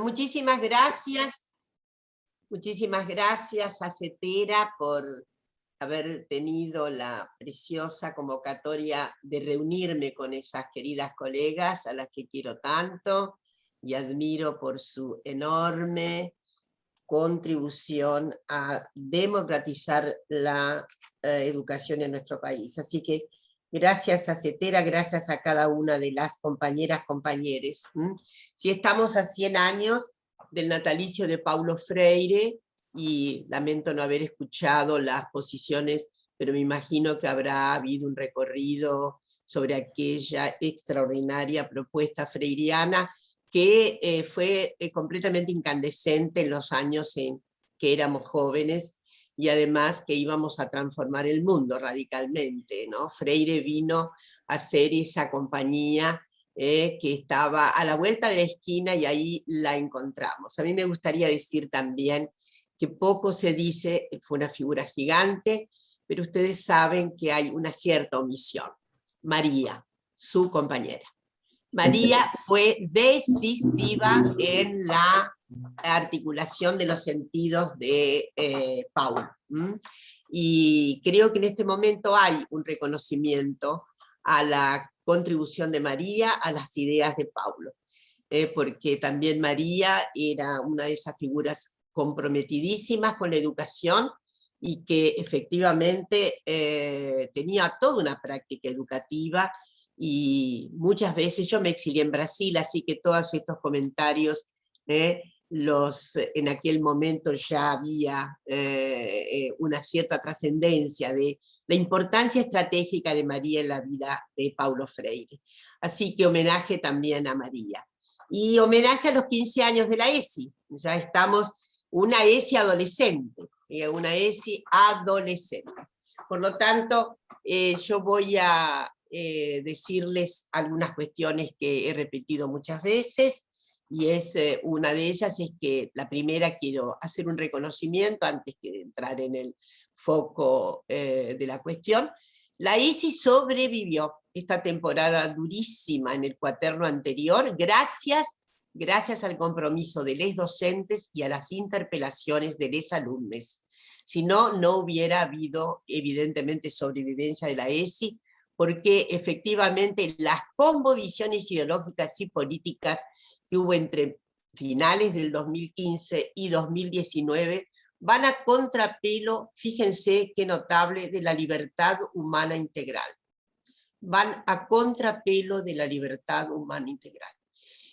Muchísimas gracias a CETERA por haber tenido la preciosa convocatoria de reunirme con esas queridas colegas a las que quiero tanto y admiro por su enorme contribución a democratizar la educación en nuestro país. Así que gracias a CETERA, gracias a cada una de las compañeros. Si estamos a 100 años del natalicio de Paulo Freire, y lamento no haber escuchado las posiciones, pero me imagino que habrá habido un recorrido sobre aquella extraordinaria propuesta freiriana que fue completamente incandescente en los años en que éramos jóvenes, y además que íbamos a transformar el mundo radicalmente, ¿no? Freire vino a ser esa compañía que estaba a la vuelta de la esquina y ahí la encontramos. A mí me gustaría decir también que poco se dice, fue una figura gigante, pero ustedes saben que hay una cierta omisión. María, su compañera. María fue decisiva en la articulación de los sentidos de Paulo. Y creo que en este momento hay un reconocimiento a la contribución de María a las ideas de Paulo, porque también María era una de esas figuras comprometidísimas con la educación y que efectivamente tenía toda una práctica educativa. Y muchas veces yo me exilié en Brasil, así que todos estos comentarios, en aquel momento ya había una cierta trascendencia de la importancia estratégica de María en la vida de Paulo Freire. Así que homenaje también a María. Y homenaje a los 15 años de la ESI. Ya estamos, una ESI adolescente, una ESI adolescente. Por lo tanto, yo voy a decirles algunas cuestiones que he repetido muchas veces, y una de ellas es que la primera quiero hacer un reconocimiento antes que entrar en el foco de la cuestión. La ESI sobrevivió esta temporada durísima en el cuaterno anterior gracias al compromiso de los docentes y a las interpelaciones de los alumnos. Si no, no hubiera habido evidentemente sobrevivencia de la ESI, porque efectivamente las conmovisiones ideológicas y políticas que hubo entre finales del 2015 y 2019 van a contrapelo, fíjense qué notable, de la libertad humana integral. Van a contrapelo de la libertad humana integral.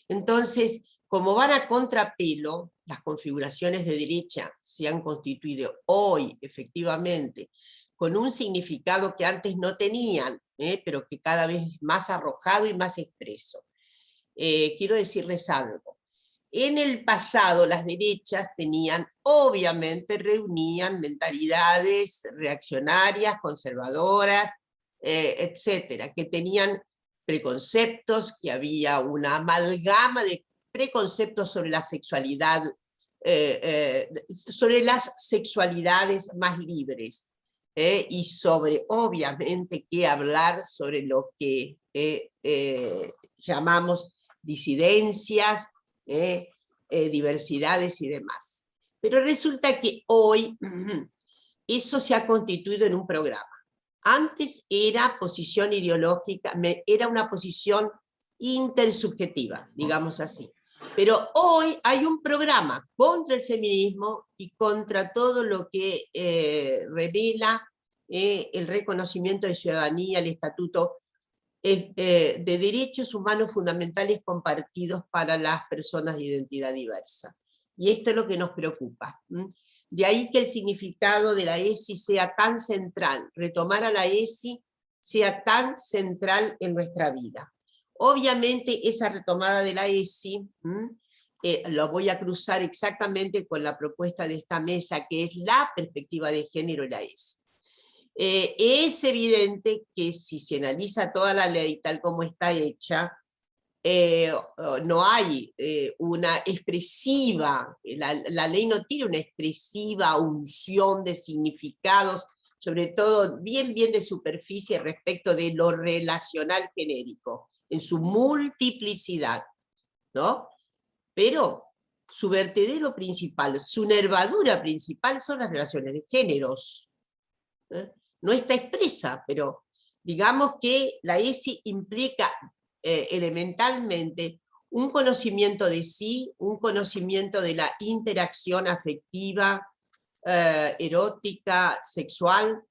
Entonces, como van a contrapelo, las configuraciones de derecha se han constituido hoy, efectivamente, con un significado que antes no tenían, pero que cada vez es más arrojado y más expreso. Quiero decirles algo. En el pasado las derechas tenían, obviamente, reunían mentalidades reaccionarias, conservadoras, etcétera, que tenían preconceptos, que había una amalgama de preconceptos sobre la sexualidad, sobre las sexualidades más libres, y sobre, obviamente, qué hablar sobre lo que llamamos disidencias, diversidades y demás. Pero resulta que hoy eso se ha constituido en un programa. Antes era posición ideológica, era una posición intersubjetiva, digamos así. Pero hoy hay un programa contra el feminismo y contra todo lo que revela el reconocimiento de ciudadanía, el estatuto de derechos humanos fundamentales compartidos para las personas de identidad diversa. Y esto es lo que nos preocupa. De ahí que el significado de la ESI sea tan central, retomar a la ESI sea tan central en nuestra vida. Obviamente esa retomada de la ESI, lo voy a cruzar exactamente con la propuesta de esta mesa, que es la perspectiva de género y la ESI. Es evidente que si se analiza toda la ley tal como está hecha, no hay una expresiva, la ley no tiene una expresiva unción de significados, sobre todo bien de superficie respecto de lo relacional genérico, en su multiplicidad, ¿no? Pero su vertedero principal, su nervadura principal son las relaciones de géneros. No está expresa, pero digamos que la ESI implica elementalmente un conocimiento de sí, un conocimiento de la interacción afectiva, erótica, sexual,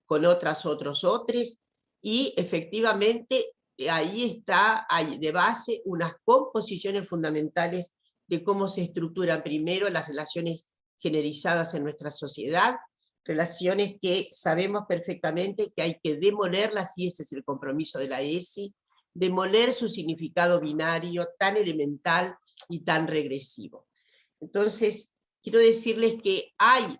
con otros, y efectivamente ahí está, hay de base unas composiciones fundamentales de cómo se estructuran primero las relaciones generizadas en nuestra sociedad, relaciones que sabemos perfectamente que hay que demolerlas, y ese es el compromiso de la ESI, demoler su significado binario tan elemental y tan regresivo. Entonces, quiero decirles que hay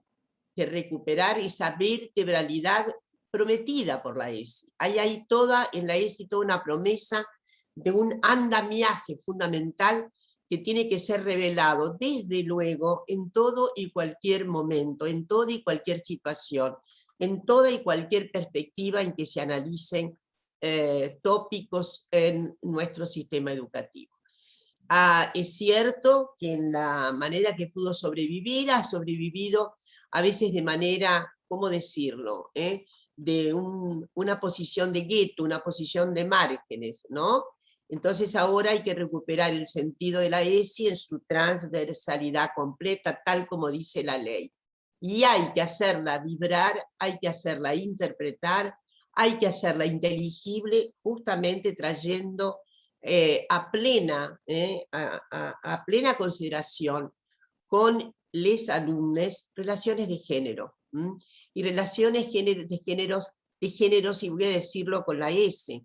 que recuperar esa vertebralidad prometida por la ESI. Hay toda, en la ESI toda una promesa de un andamiaje fundamental que tiene que ser revelado, desde luego, en todo y cualquier momento, en toda y cualquier situación, en toda y cualquier perspectiva en que se analicen tópicos en nuestro sistema educativo. Es cierto que en la manera que pudo sobrevivir, ha sobrevivido a veces de manera, ¿cómo decirlo?, de una posición de gueto, una posición de márgenes, ¿no? Entonces ahora hay que recuperar el sentido de la ESI en su transversalidad completa, tal como dice la ley. Y hay que hacerla vibrar, hay que hacerla interpretar, hay que hacerla inteligible, justamente trayendo a plena consideración con les alumnes relaciones de género, y relaciones de géneros, y voy a decirlo con la S.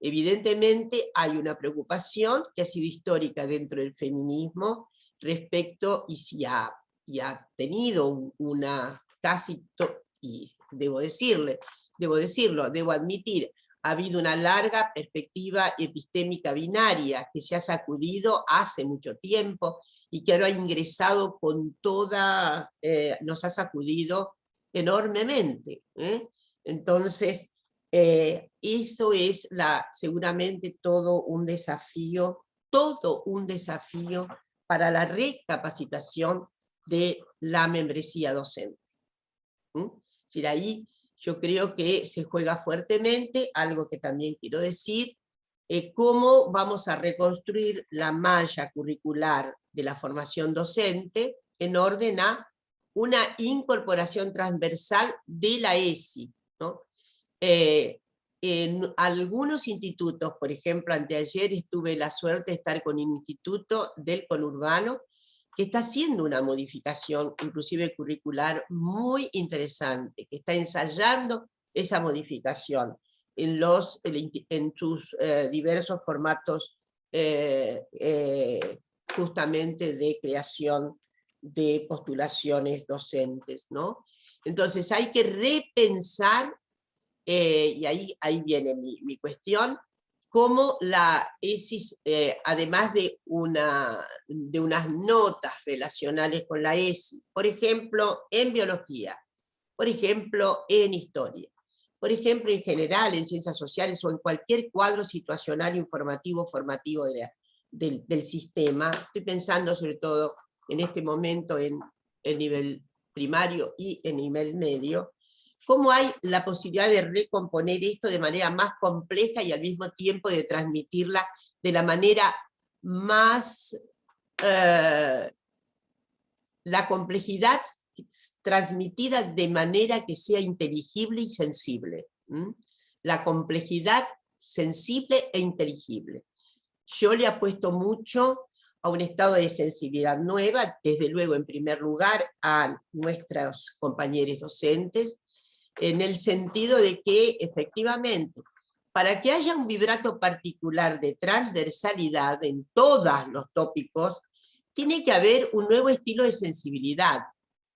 Evidentemente hay una preocupación que ha sido histórica dentro del feminismo respecto, y ha tenido una y debo admitir, ha habido una larga perspectiva epistémica binaria que se ha sacudido hace mucho tiempo y que ahora ha ingresado con toda, nos ha sacudido enormemente. Entonces, eso es seguramente todo un desafío para la recapacitación de la membresía docente. Es decir, ahí yo creo que se juega fuertemente, algo que también quiero decir, cómo vamos a reconstruir la malla curricular de la formación docente en orden a una incorporación transversal de la ESI, ¿no? En algunos institutos, por ejemplo, anteayer tuve la suerte de estar con un instituto del conurbano, que está haciendo una modificación, inclusive curricular, muy interesante, que está ensayando esa modificación en sus diversos formatos justamente de creación de postulaciones docentes, ¿no? Entonces hay que repensar, y ahí viene mi cuestión, cómo la ESI, además de unas notas relacionales con la ESI, por ejemplo, en biología, por ejemplo, en historia, por ejemplo, en general, en ciencias sociales o en cualquier cuadro situacional, informativo, formativo del sistema, estoy pensando sobre todo en este momento en el nivel primario y en nivel medio, cómo hay la posibilidad de recomponer esto de manera más compleja y al mismo tiempo de transmitirla de la manera más, la complejidad transmitida de manera que sea inteligible y sensible. La complejidad sensible e inteligible. Yo le apuesto mucho a un estado de sensibilidad nueva, desde luego en primer lugar a nuestros compañeros docentes, en el sentido de que efectivamente, para que haya un vibrato particular de transversalidad en todos los tópicos, tiene que haber un nuevo estilo de sensibilidad,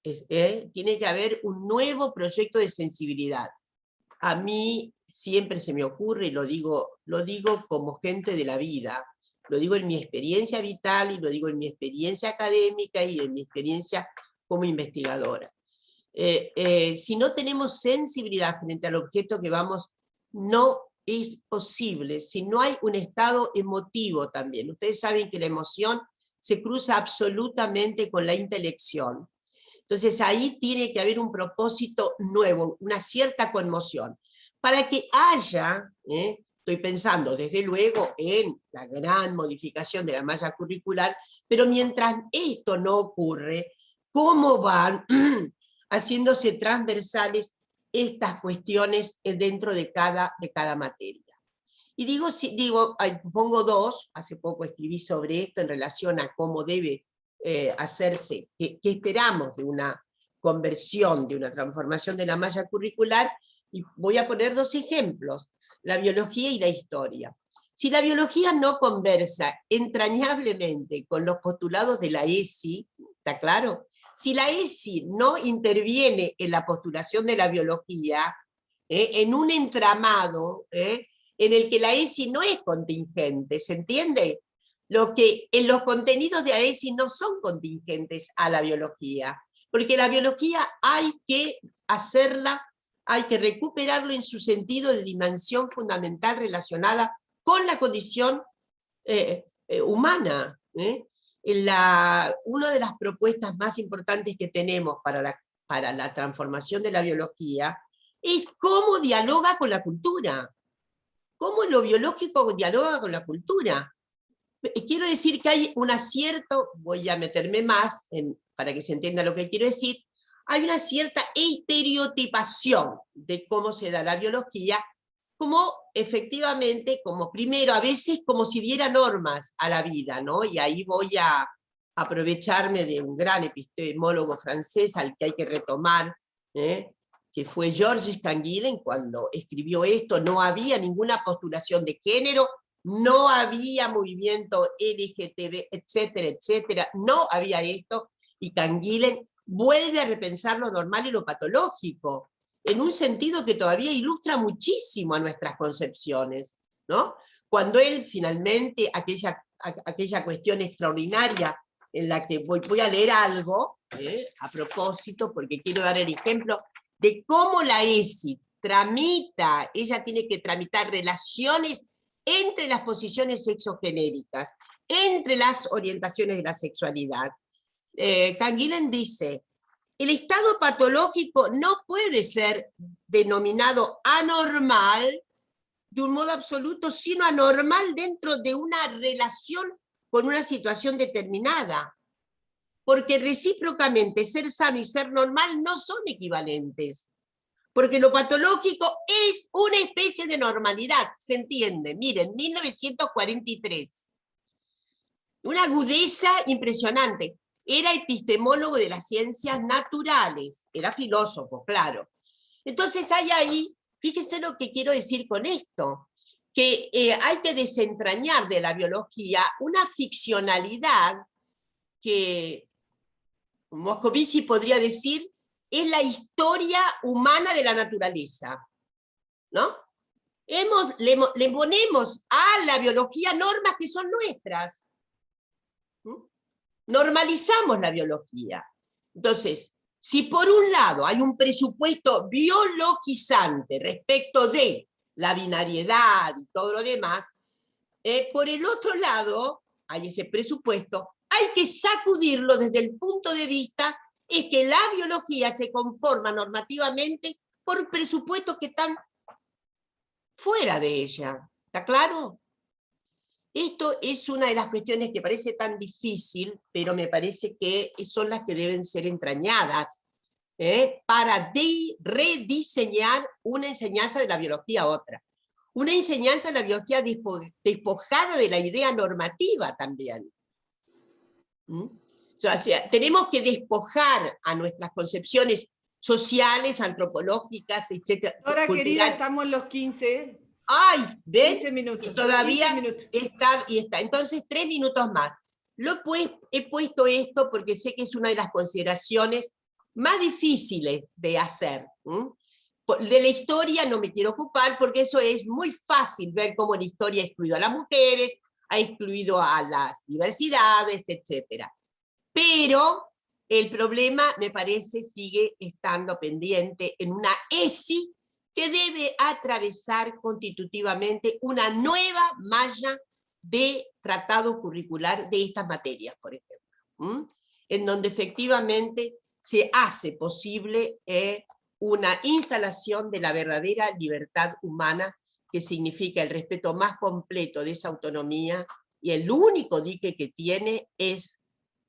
tiene que haber un nuevo proyecto de sensibilidad. A mí siempre se me ocurre, y lo digo como gente de la vida, lo digo en mi experiencia vital, y lo digo en mi experiencia académica, y en mi experiencia como investigadora. Si no tenemos sensibilidad frente al objeto que vamos, no es posible, si no hay un estado emotivo también. Ustedes saben que la emoción se cruza absolutamente con la intelección. Entonces ahí tiene que haber un propósito nuevo, una cierta conmoción. Para que haya, estoy pensando desde luego en la gran modificación de la malla curricular, pero mientras esto no ocurre, ¿cómo van haciéndose transversales estas cuestiones dentro de cada materia? Y pongo dos, hace poco escribí sobre esto en relación a cómo debe hacerse, qué esperamos de una conversión, de una transformación de la malla curricular, y voy a poner dos ejemplos, la biología y la historia. Si la biología no conversa entrañablemente con los postulados de la ESI, ¿está claro? Si la ESI no interviene en la postulación de la biología, en un entramado, en el que la ESI no es contingente, ¿se entiende? En los contenidos de la ESI no son contingentes a la biología, porque la biología hay que hacerla, hay que recuperarlo en su sentido de dimensión fundamental relacionada con la condición humana. Una de las propuestas más importantes que tenemos para la transformación de la biología es cómo dialoga con la cultura. ¿Cómo lo biológico dialoga con la cultura? Quiero decir que hay un acierto, voy a meterme más para que se entienda lo que quiero decir, hay una cierta estereotipación de cómo se da la biología, como efectivamente, como primero, a veces como si diera normas a la vida, ¿no? Y ahí voy a aprovecharme de un gran epistemólogo francés al que hay que retomar, que fue Georges Canguilhem. Cuando escribió esto no había ninguna postulación de género, no había movimiento LGTB, etcétera, etcétera, no había esto, y Canguilhem vuelve a repensar lo normal y lo patológico, en un sentido que todavía ilustra muchísimo a nuestras concepciones, ¿no? Cuando él finalmente, aquella cuestión extraordinaria en la que voy a leer algo, a propósito, porque quiero dar el ejemplo de cómo la ESI tramita, ella tiene que tramitar relaciones entre las posiciones sexogenéricas, entre las orientaciones de la sexualidad. Canguilhem dice, el estado patológico no puede ser denominado anormal de un modo absoluto, sino anormal dentro de una relación con una situación determinada. Porque recíprocamente ser sano y ser normal no son equivalentes. Porque lo patológico es una especie de normalidad, ¿se entiende? Miren, 1943. Una agudeza impresionante. Era epistemólogo de las ciencias naturales, era filósofo, claro. Entonces hay ahí, fíjense lo que quiero decir con esto, que hay que desentrañar de la biología una ficcionalidad que Moscovici podría decir es la historia humana de la naturaleza, ¿no? Le ponemos a la biología normas que son nuestras. Normalizamos la biología. Entonces, si por un lado hay un presupuesto biologizante respecto de la binariedad y todo lo demás, por el otro lado hay ese presupuesto, hay que sacudirlo desde el punto de vista es que la biología se conforma normativamente por presupuestos que están fuera de ella. ¿Está claro? Esto es una de las cuestiones que parece tan difícil, pero me parece que son las que deben ser entrañadas para rediseñar una enseñanza de la biología a otra. Una enseñanza de la biología despojada de la idea normativa también. O sea, tenemos que despojar a nuestras concepciones sociales, antropológicas, etc. Ahora, querida, estamos los 15. ¡Ay! ¿Ven? 15 minutos. Y todavía 15 minutos. está. Entonces, 3 minutos más. He puesto esto porque sé que es una de las consideraciones más difíciles de hacer. De la historia no me quiero ocupar porque eso es muy fácil ver cómo la historia ha excluido a las mujeres, ha excluido a las diversidades, etc. Pero el problema, me parece, sigue estando pendiente en una ESI que debe atravesar constitutivamente una nueva malla de tratado curricular de estas materias, por ejemplo, en donde efectivamente se hace posible una instalación de la verdadera libertad humana, que significa el respeto más completo de esa autonomía, y el único dique que tiene es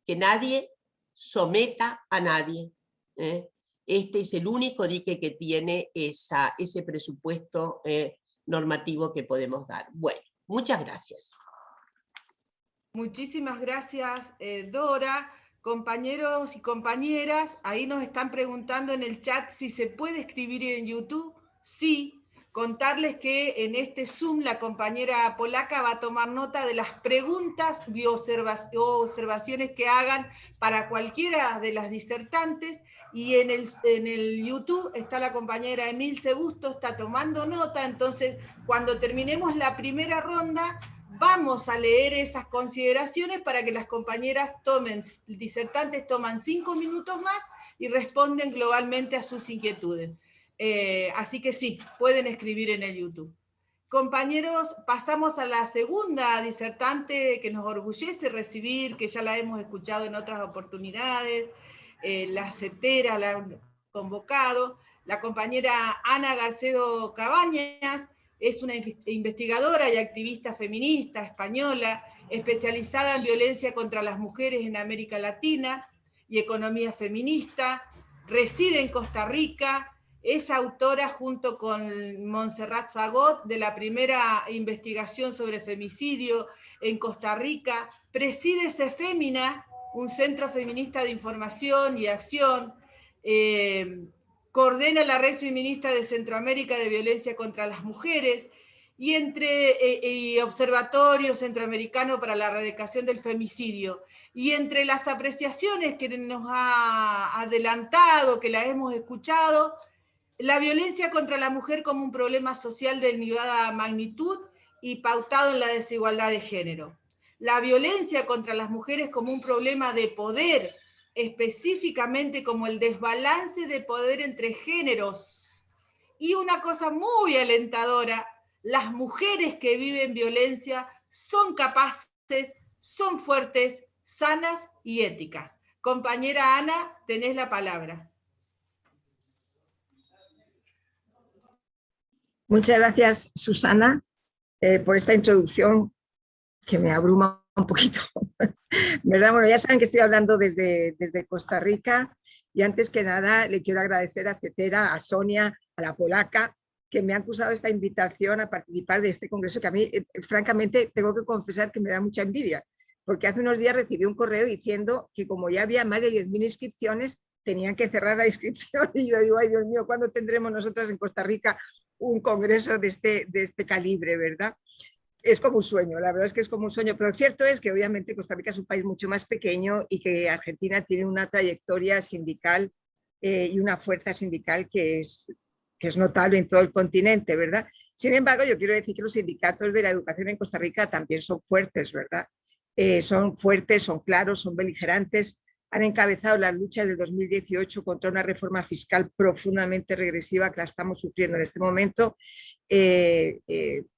que nadie someta a nadie. Este es el único dique que tiene ese presupuesto normativo que podemos dar. Bueno, muchas gracias. Muchísimas gracias, Dora. Compañeros y compañeras, ahí nos están preguntando en el chat si se puede escribir en YouTube. Sí, contarles que en este Zoom la compañera polaca va a tomar nota de las preguntas y observaciones que hagan para cualquiera de las disertantes, y en el YouTube está la compañera Emilce Busto, está tomando nota. Entonces, cuando terminemos la primera ronda, vamos a leer esas consideraciones para que las compañeras disertantes toman 5 minutos más y responden globalmente a sus inquietudes. Así que sí, pueden escribir en el YouTube. Compañeros, pasamos a la segunda disertante que nos orgullece recibir, que ya la hemos escuchado en otras oportunidades, la CETERA la han convocado, la compañera Ana Garcedo Cabañas. Es una investigadora y activista feminista española, especializada en violencia contra las mujeres en América Latina y economía feminista. Reside en Costa Rica. Es autora, junto con Montserrat Zagot, de la primera investigación sobre femicidio en Costa Rica. Preside CEFEMINA, un centro feminista de información y acción. Coordena la Red Feminista de Centroamérica de Violencia contra las Mujeres, y Observatorio Centroamericano para la Erradicación del Femicidio. Y entre las apreciaciones que nos ha adelantado, que la hemos escuchado, la violencia contra la mujer como un problema social de elevada magnitud y pautado en la desigualdad de género. La violencia contra las mujeres como un problema de poder, específicamente como el desbalance de poder entre géneros. Y una cosa muy alentadora: las mujeres que viven violencia son capaces, son fuertes, sanas y éticas. Compañera Ana, tenés la palabra. Muchas gracias, Susana, por esta introducción que me abruma un poquito. ¿Verdad? Bueno, ya saben que estoy hablando desde Costa Rica, y antes que nada le quiero agradecer a CETERA, a Sonia, a la polaca, que me han acusado esta invitación a participar de este congreso, que a mí, francamente, tengo que confesar que me da mucha envidia, porque hace unos días recibí un correo diciendo que como ya había más de 10.000 inscripciones, tenían que cerrar la inscripción, y yo digo, ay Dios mío, ¿cuándo tendremos nosotras en Costa Rica un congreso de este calibre, verdad? Es como un sueño, la verdad es que es como un sueño, pero cierto es que obviamente Costa Rica es un país mucho más pequeño, y que Argentina tiene una trayectoria sindical y una fuerza sindical que es notable en todo el continente, ¿verdad? Sin embargo, yo quiero decir que los sindicatos de la educación en Costa Rica también son fuertes, ¿verdad? Son fuertes, son claros, son beligerantes, han encabezado las luchas del 2018 contra una reforma fiscal profundamente regresiva que la estamos sufriendo en este momento.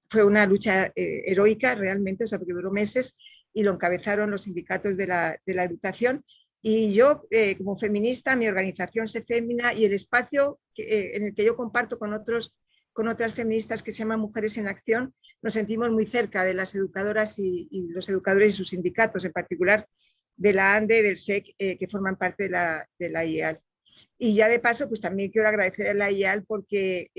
Fue una lucha heroica realmente, o sea, porque duró meses, y lo encabezaron los sindicatos de la educación. Y yo, como feminista, mi organización CEFEMINA y el espacio en el que yo comparto con otras feministas, que se llama Mujeres en Acción, nos sentimos muy cerca de las educadoras y los educadores y sus sindicatos, en particular de la ANDE y del SEC, que forman parte de la IEAL. Y ya de paso, pues también quiero agradecer a la IEAL porque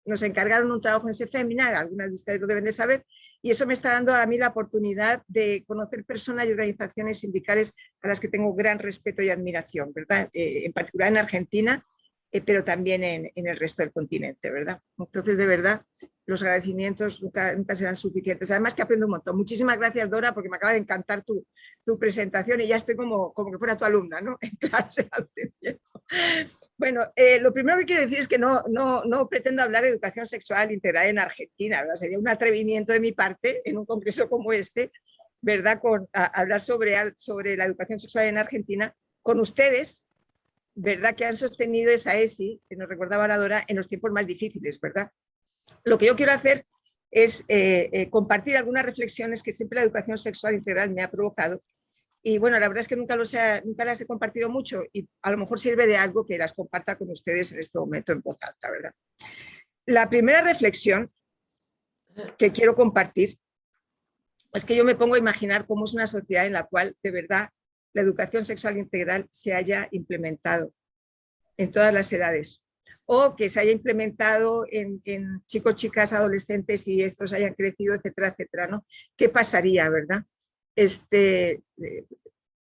nos encargaron un trabajo en CEFEMINA, algunas de ustedes lo deben de saber, y eso me está dando a mí la oportunidad de conocer personas y organizaciones sindicales a las que tengo gran respeto y admiración, ¿verdad? En particular en Argentina, pero también en el resto del continente, ¿verdad? Entonces, de verdad, los agradecimientos nunca serán suficientes. Además que aprendo un montón. Muchísimas gracias, Dora, porque me acaba de encantar tu presentación, y ya estoy como que fuera tu alumna, ¿no? En clase. Bueno, lo primero que quiero decir es que no pretendo hablar de educación sexual integral en Argentina, ¿verdad? Sería un atrevimiento de mi parte en un congreso como este, ¿verdad? Hablar sobre la educación sexual en Argentina con ustedes, ¿verdad? Que han sostenido esa ESI, que nos recordaba la Dora, en los tiempos más difíciles, ¿verdad? Lo que yo quiero hacer es compartir algunas reflexiones que siempre la educación sexual integral me ha provocado. Y bueno, la verdad es que nunca las he compartido mucho y a lo mejor sirve de algo que las comparta con ustedes en este momento en voz alta, ¿verdad? La primera reflexión que quiero compartir es que yo me pongo a imaginar cómo es una sociedad en la cual de verdad la educación sexual integral se haya implementado en todas las edades, o que se haya implementado en chicos, chicas, adolescentes y estos hayan crecido, etcétera, etcétera, ¿no? ¿Qué pasaría, verdad?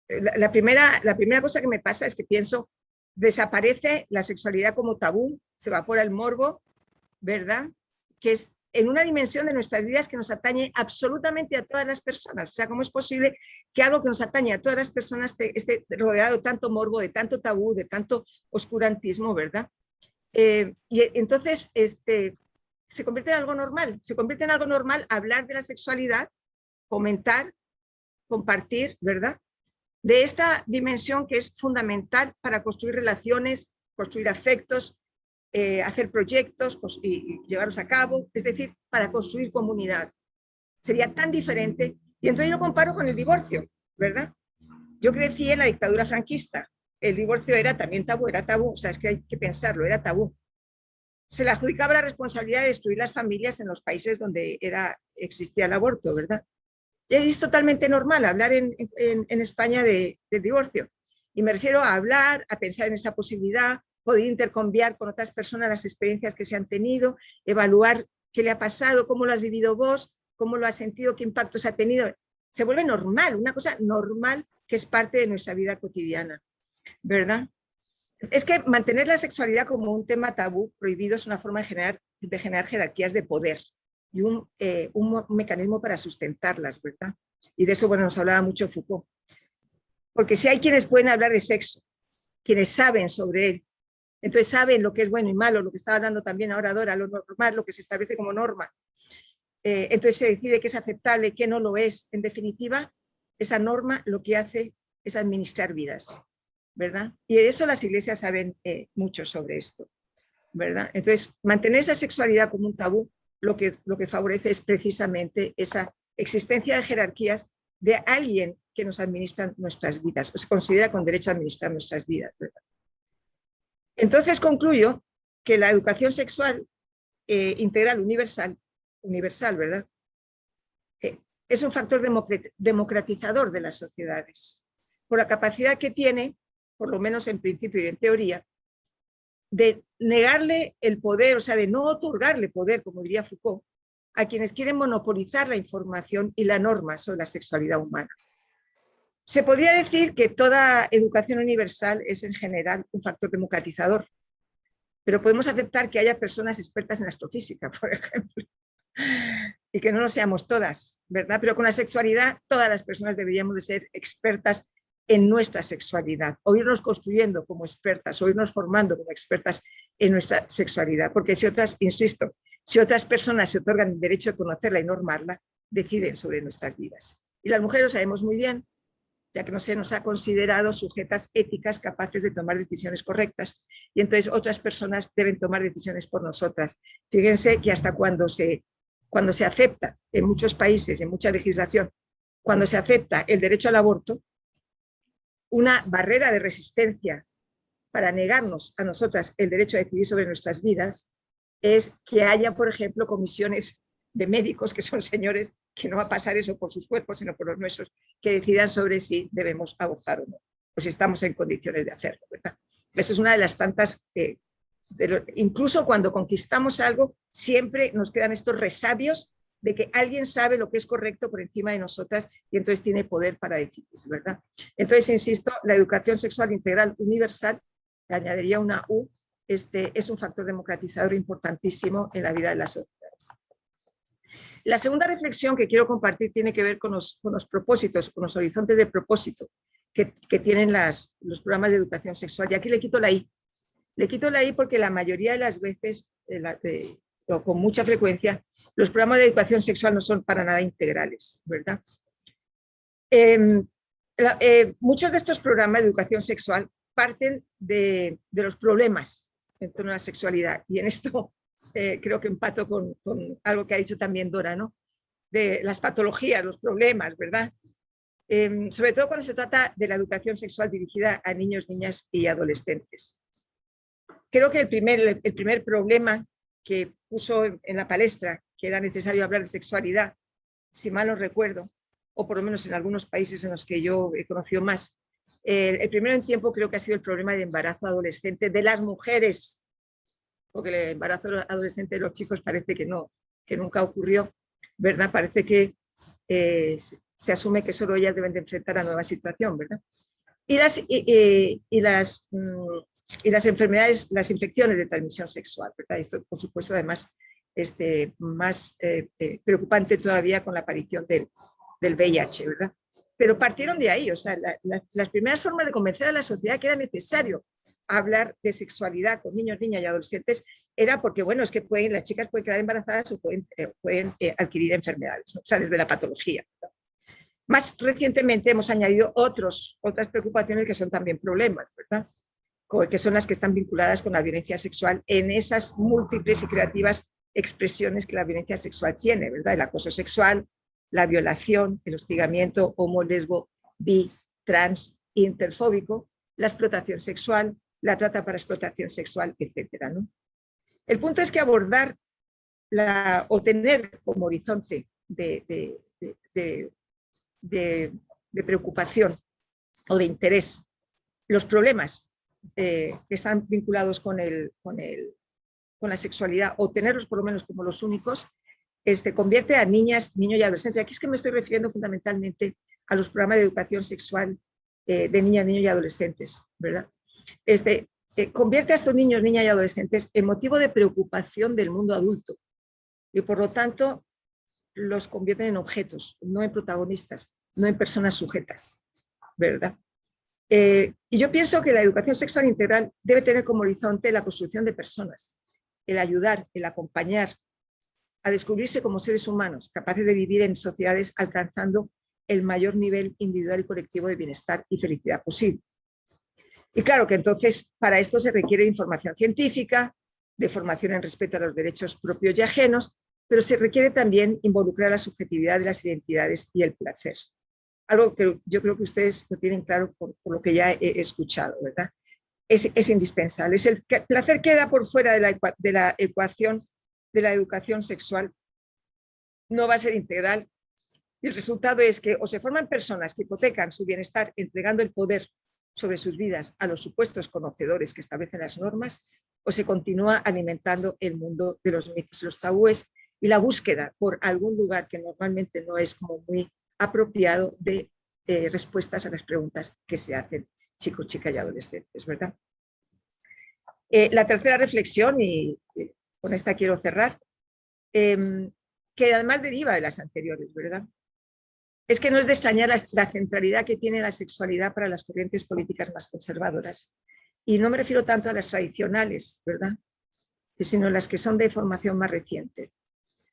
La primera cosa que me pasa es que pienso, desaparece la sexualidad como tabú, se evapora el morbo, ¿verdad? Que es en una dimensión de nuestras vidas que nos atañe absolutamente a todas las personas. O sea, ¿cómo es posible que algo que nos atañe a todas las personas esté rodeado de tanto morbo, de tanto tabú, de tanto oscurantismo, ¿verdad? Y entonces se convierte en algo normal. Se convierte en algo normal hablar de la sexualidad, comentar, compartir, ¿verdad? De esta dimensión que es fundamental para construir relaciones, construir afectos, hacer proyectos y llevarlos a cabo, es decir, para construir comunidad. Sería tan diferente. Y entonces yo lo comparo con el divorcio, ¿verdad? Yo crecí en la dictadura franquista. El divorcio era también tabú, o sea, es que hay que pensarlo, era tabú. Se le adjudicaba la responsabilidad de destruir las familias en los países donde existía el aborto, ¿verdad? Y es totalmente normal hablar en España de divorcio. Y me refiero a hablar, a pensar en esa posibilidad, poder intercambiar con otras personas las experiencias que se han tenido, evaluar qué le ha pasado, cómo lo has vivido vos, cómo lo has sentido, qué impactos ha tenido. Se vuelve normal, una cosa normal que es parte de nuestra vida cotidiana, ¿verdad? Es que mantener la sexualidad como un tema tabú, prohibido, es una forma de generar jerarquías de poder y un mecanismo para sustentarlas, ¿verdad? Y de eso, bueno, nos hablaba mucho Foucault. Porque si hay quienes pueden hablar de sexo, quienes saben sobre él, entonces saben lo que es bueno y malo, lo que estaba hablando también ahora Dora, lo normal, lo que se establece como norma. Entonces se decide qué es aceptable, qué no lo es. En definitiva, esa norma lo que hace es administrar vidas, ¿verdad? Y de eso las iglesias saben mucho sobre esto, ¿verdad? Entonces, mantener esa sexualidad como un tabú lo que favorece es precisamente esa existencia de jerarquías de alguien que nos administra nuestras vidas, o se considera con derecho a administrar nuestras vidas, ¿verdad? Entonces concluyo que la educación sexual integral universal, ¿verdad? Es un factor democratizador de las sociedades, por la capacidad que tiene, por lo menos en principio y en teoría, de negarle el poder, o sea, de no otorgarle poder, como diría Foucault, a quienes quieren monopolizar la información y la norma sobre la sexualidad humana. Se podría decir que toda educación universal es en general un factor democratizador, pero podemos aceptar que haya personas expertas en astrofísica, por ejemplo, y que no lo seamos todas, ¿verdad? Pero con la sexualidad todas las personas deberíamos de ser expertas en nuestra sexualidad, o irnos construyendo como expertas, o irnos formando como expertas en nuestra sexualidad, porque si otras personas se otorgan el derecho de conocerla y normarla, deciden sobre nuestras vidas. Y las mujeres lo sabemos muy bien, ya que no se nos ha considerado sujetas éticas capaces de tomar decisiones correctas, y entonces otras personas deben tomar decisiones por nosotras. Fíjense que hasta cuando se acepta en muchos países, en mucha legislación, cuando se acepta el derecho al aborto, una barrera de resistencia para negarnos a nosotras el derecho a decidir sobre nuestras vidas es que haya, por ejemplo, comisiones de médicos que son señores, que no va a pasar eso por sus cuerpos, sino por los nuestros, que decidan sobre si debemos abortar o no, o si estamos en condiciones de hacerlo, ¿verdad? Eso es una de las tantas, incluso cuando conquistamos algo, siempre nos quedan estos resabios de que alguien sabe lo que es correcto por encima de nosotras y entonces tiene poder para decidir, ¿verdad? Entonces, insisto, la educación sexual integral universal, le añadiría una U, es un factor democratizador importantísimo en la vida de las sociedades. La segunda reflexión que quiero compartir tiene que ver con los propósitos, con los horizontes de propósito que tienen los programas de educación sexual. Y aquí le quito la I. Le quito la I porque la mayoría de las veces, o con mucha frecuencia, los programas de educación sexual no son para nada integrales, ¿verdad? Muchos de estos programas de educación sexual parten de los problemas en torno a la sexualidad, y en esto creo que empato con algo que ha dicho también Dora, ¿no? De las patologías, los problemas, ¿verdad? Sobre todo cuando se trata de la educación sexual dirigida a niños, niñas y adolescentes. Creo que el primer problema que puso en la palestra, que era necesario hablar de sexualidad, si mal no recuerdo, o por lo menos en algunos países en los que yo he conocido más, el primero en tiempo creo que ha sido el problema del embarazo adolescente de las mujeres, porque el embarazo adolescente de los chicos parece que no, que nunca ocurrió, ¿verdad? Parece que se asume que solo ellas deben de enfrentar a nueva situación, ¿verdad? Y las enfermedades, las infecciones de transmisión sexual, ¿verdad? Esto, por supuesto, además, más preocupante todavía con la aparición del VIH, ¿verdad? Pero partieron de ahí, o sea, las primeras formas de convencer a la sociedad que era necesario hablar de sexualidad con niños, niñas y adolescentes era porque, bueno, es que las chicas pueden quedar embarazadas o pueden adquirir enfermedades, ¿no? O sea, desde la patología, ¿verdad? Más recientemente hemos añadido otras preocupaciones que son también problemas, ¿verdad? Que son las que están vinculadas con la violencia sexual en esas múltiples y creativas expresiones que la violencia sexual tiene, ¿verdad? El acoso sexual, la violación, el hostigamiento homo, lesbo, bi, trans, interfóbico, la explotación sexual, la trata para explotación sexual, etcétera, ¿no? El punto es que abordar o tener como horizonte de preocupación o de interés los problemas que están vinculados con la sexualidad, o tenerlos por lo menos como los únicos, convierte a niñas, niños y adolescentes. Aquí es que me estoy refiriendo fundamentalmente a los programas de educación sexual de niñas, niños y adolescentes, ¿verdad? Convierte a estos niños, niñas y adolescentes en motivo de preocupación del mundo adulto y por lo tanto los convierten en objetos, no en protagonistas, no en personas sujetas, ¿verdad? Y yo pienso que la educación sexual integral debe tener como horizonte la construcción de personas, el ayudar, el acompañar a descubrirse como seres humanos, capaces de vivir en sociedades alcanzando el mayor nivel individual y colectivo de bienestar y felicidad posible. Y claro que entonces para esto se requiere de información científica, de formación en respeto a los derechos propios y ajenos, pero se requiere también involucrar la subjetividad de las identidades y el placer. Algo que yo creo que ustedes lo tienen claro por lo que ya he escuchado, ¿verdad? Es indispensable. El placer queda por fuera de la ecuación de la educación sexual, no va a ser integral. Y el resultado es que o se forman personas que hipotecan su bienestar entregando el poder sobre sus vidas a los supuestos conocedores que establecen las normas, o se continúa alimentando el mundo de los mitos y los tabúes y la búsqueda por algún lugar que normalmente no es como muy apropiado de respuestas a las preguntas que se hacen chicos, chicas y adolescentes, ¿verdad? La tercera reflexión, y con esta quiero cerrar, que además deriva de las anteriores, ¿verdad? Es que no es de extrañar la centralidad que tiene la sexualidad para las corrientes políticas más conservadoras. Y no me refiero tanto a las tradicionales, ¿verdad?, sino a las que son de formación más reciente.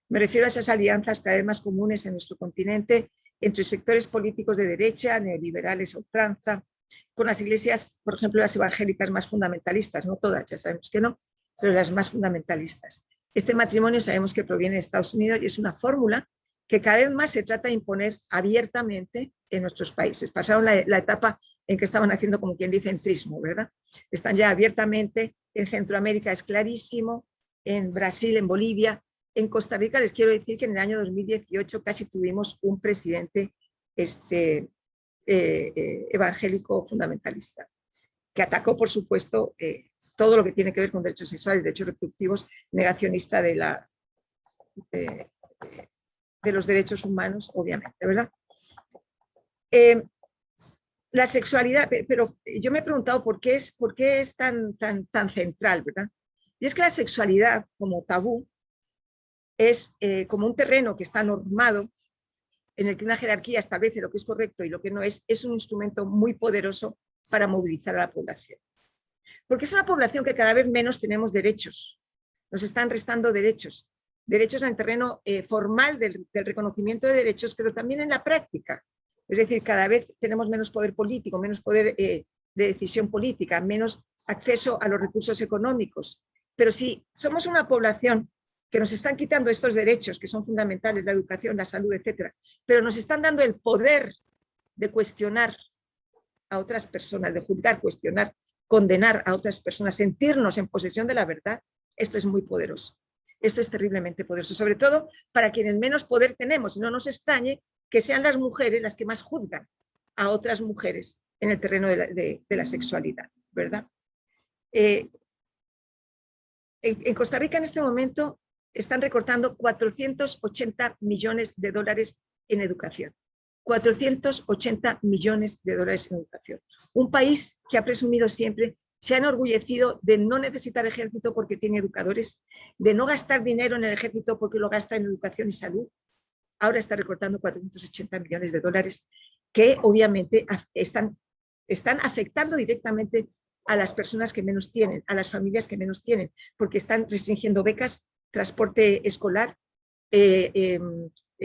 Me refiero a esas alianzas cada vez más comunes en nuestro continente entre sectores políticos de derecha, neoliberales a ultranza, con las iglesias, por ejemplo, las evangélicas más fundamentalistas, no todas, ya sabemos que no, pero las más fundamentalistas. Este matrimonio sabemos que proviene de Estados Unidos y es una fórmula que cada vez más se trata de imponer abiertamente en nuestros países. Pasaron la etapa en que estaban haciendo, como quien dice, entrismo, ¿verdad? Están ya abiertamente, en Centroamérica es clarísimo, en Brasil, en Bolivia, en Costa Rica les quiero decir que en el año 2018 casi tuvimos un presidente evangélico fundamentalista, que atacó, por supuesto, todo lo que tiene que ver con derechos sexuales, derechos reproductivos, negacionista de los derechos humanos, obviamente, ¿verdad? La sexualidad, pero yo me he preguntado por qué es tan central, ¿verdad? Y es que la sexualidad, como tabú, es como un terreno que está normado, en el que una jerarquía establece lo que es correcto y lo que no es un instrumento muy poderoso para movilizar a la población. Porque es una población que cada vez menos tenemos derechos, nos están restando derechos en el terreno formal del reconocimiento de derechos, pero también en la práctica. Es decir, cada vez tenemos menos poder político, menos poder de decisión política, menos acceso a los recursos económicos, Pero si somos una población que nos están quitando estos derechos que son fundamentales, la educación, la salud, etcétera, pero nos están dando el poder de cuestionar a otras personas, de juzgar, cuestionar, condenar a otras personas, sentirnos en posesión de la verdad, esto es muy poderoso. Esto es terriblemente poderoso, sobre todo para quienes menos poder tenemos. Y no nos extrañe que sean las mujeres las que más juzgan a otras mujeres en el terreno de la sexualidad, ¿verdad? En Costa Rica en este momento están recortando 480 millones de dólares en educación. 480 millones de dólares en educación. Un país que ha presumido siempre, se ha enorgullecido de no necesitar ejército porque tiene educadores, de no gastar dinero en el ejército porque lo gasta en educación y salud. Ahora está recortando 480 millones de dólares que obviamente están afectando directamente a las personas que menos tienen, a las familias que menos tienen, porque están restringiendo becas, transporte escolar,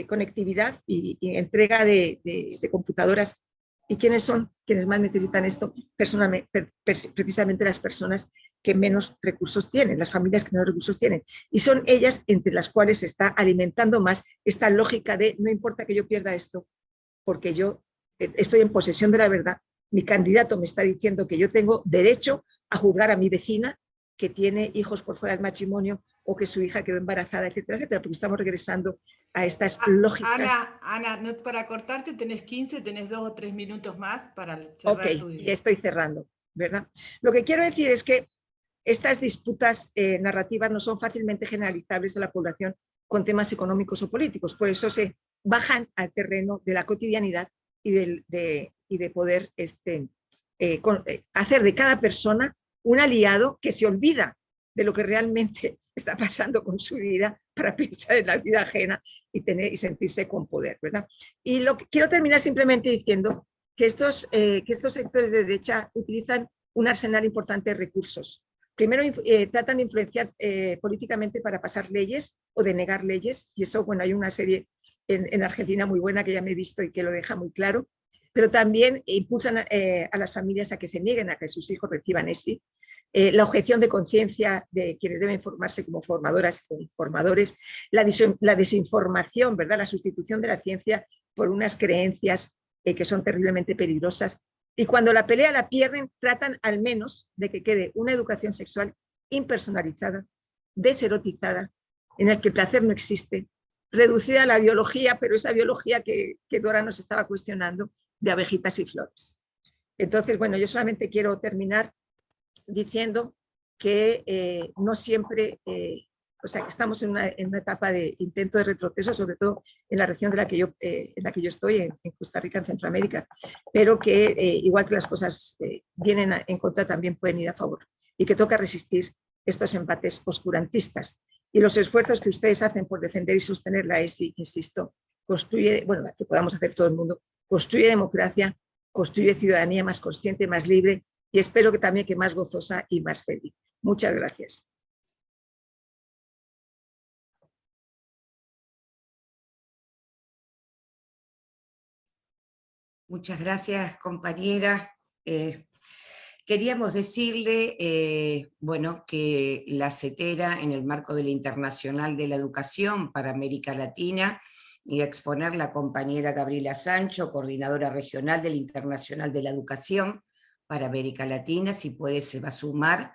conectividad y entrega de computadoras. ¿Y quiénes son quienes más necesitan esto? Precisamente las personas que menos recursos tienen, las familias que menos recursos tienen. Y son ellas entre las cuales se está alimentando más esta lógica de no importa que yo pierda esto, porque yo estoy en posesión de la verdad, mi candidato me está diciendo que yo tengo derecho a juzgar a mi vecina que tiene hijos por fuera del matrimonio o que su hija quedó embarazada, etcétera, etcétera, porque estamos regresando a estas lógicas. Ana, no, para cortarte tenés 15, tenés 2 o 3 minutos más para cerrar tu y estoy cerrando, ¿verdad? Lo que quiero decir es que estas disputas narrativas no son fácilmente generalizables a la población con temas económicos o políticos, por eso se bajan al terreno de la cotidianidad y de poder hacer de cada persona un aliado que se olvida de lo que realmente está pasando con su vida para pensar en la vida ajena y sentirse con poder, ¿verdad? Y quiero terminar simplemente diciendo que estos sectores de derecha utilizan un arsenal importante de recursos. Primero tratan de influenciar políticamente para pasar leyes o denegar leyes, y eso, bueno, hay una serie en Argentina muy buena que ya me he visto y que lo deja muy claro, pero también impulsan a las familias a que se nieguen a que sus hijos reciban ESI, la objeción de conciencia de quienes deben formarse como formadoras y formadores, la desinformación, ¿verdad? La sustitución de la ciencia por unas creencias que son terriblemente peligrosas. Y cuando la pelea la pierden, tratan al menos de que quede una educación sexual impersonalizada, deserotizada, en la que el placer no existe, reducida a la biología, pero esa biología que Dora nos estaba cuestionando, de abejitas y flores. Entonces, bueno, yo solamente quiero terminar diciendo que no siempre, o sea, que estamos en una etapa de intento de retroceso, sobre todo en la región en la que yo estoy, en Costa Rica, en Centroamérica, pero que igual que las cosas vienen en contra, también pueden ir a favor, y que toca resistir estos embates oscurantistas. Y los esfuerzos que ustedes hacen por defender y sostener la ESI, insisto, construye, bueno, que podamos hacer todo el mundo, construye democracia, construye ciudadanía más consciente, más libre, y espero que también que más gozosa y más feliz. Muchas gracias. Muchas gracias, compañera. Queríamos decirle, bueno, que la CETERA, en el marco de la Internacional de la Educación para América Latina, y a exponer la compañera Gabriela Sancho, coordinadora regional de la Internacional de la Educación para América Latina. Si puede, se va a sumar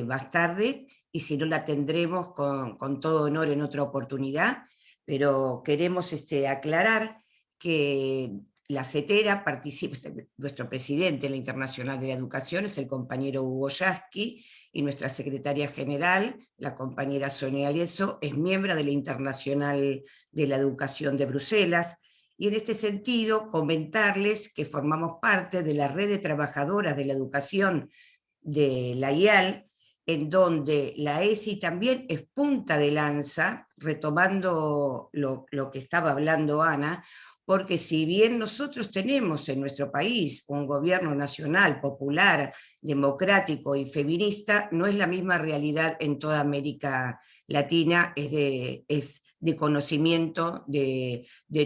más tarde, y si no, la tendremos con todo honor en otra oportunidad, pero queremos aclarar que la CETERA participa, nuestro presidente en la Internacional de la Educación es el compañero Hugo Yasky, y nuestra secretaria general, la compañera Sonia Alieso, es miembro de la Internacional de la Educación de Bruselas. Y en este sentido, comentarles que formamos parte de la red de trabajadoras de la educación de la IAL, en donde la ESI también es punta de lanza, retomando lo que estaba hablando Ana, porque si bien nosotros tenemos en nuestro país un gobierno nacional, popular, democrático y feminista, no es la misma realidad en toda América Latina, es de conocimiento de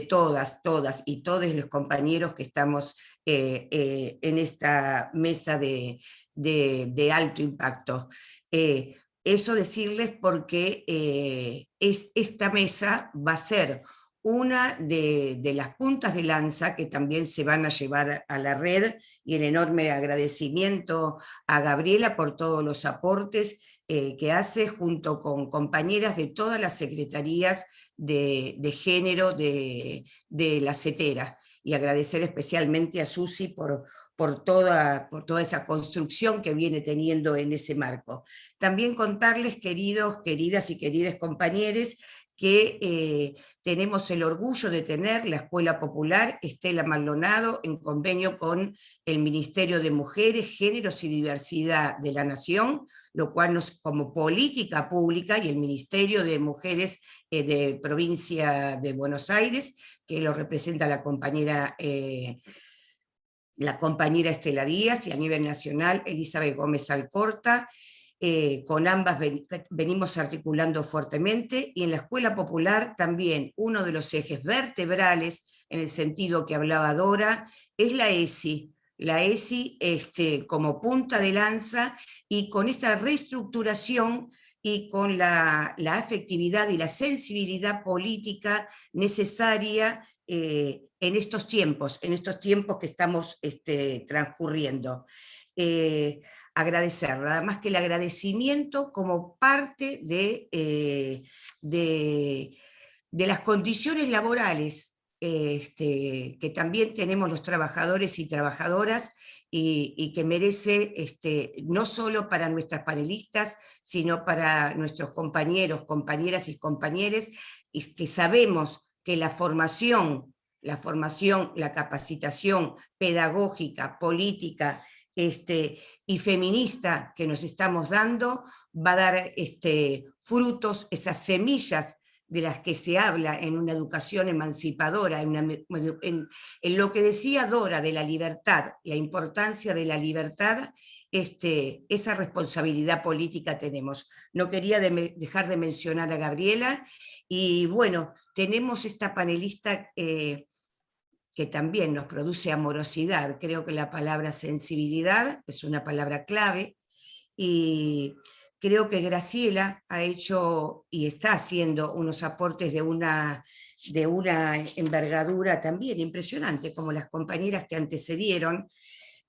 todas y todos los compañeros que estamos en esta mesa de alto impacto. Eso decirles porque esta mesa va a ser una de las puntas de lanza que también se van a llevar a la red, y el enorme agradecimiento a Gabriela por todos los aportes que hace junto con compañeras de todas las secretarías de género de la CETERA, y agradecer especialmente a Susi por toda esa construcción que viene teniendo en ese marco. También contarles, queridas y queridos compañeros, que tenemos el orgullo de tener la Escuela Popular Estela Maldonado en convenio con el Ministerio de Mujeres, Géneros y Diversidad de la Nación, lo cual nos, como política pública, y el Ministerio de Mujeres de Provincia de Buenos Aires, que lo representa la compañera Estela Díaz, y a nivel nacional Elizabeth Gómez Alcorta. Con ambas venimos articulando fuertemente, y en la Escuela Popular también uno de los ejes vertebrales, en el sentido que hablaba Dora, es la ESI. La ESI como punta de lanza, y con esta reestructuración y con la afectividad y la sensibilidad política necesaria en estos tiempos que estamos transcurriendo. Agradecer, nada más que el agradecimiento como parte de las condiciones laborales que también tenemos los trabajadores y trabajadoras, y que merece no solo para nuestras panelistas, sino para nuestros compañeros, compañeras y compañeros, y que sabemos que la formación, la capacitación pedagógica, política, y feminista que nos estamos dando, va a dar frutos, esas semillas de las que se habla en una educación emancipadora, en lo que decía Dora de la libertad, la importancia de la libertad. Esa responsabilidad política tenemos. No quería dejar de mencionar a Gabriela, y bueno, tenemos esta panelista que también nos produce amorosidad. Creo que la palabra sensibilidad es una palabra clave, y creo que Graciela ha hecho y está haciendo unos aportes de una envergadura también impresionante, como las compañeras que antecedieron.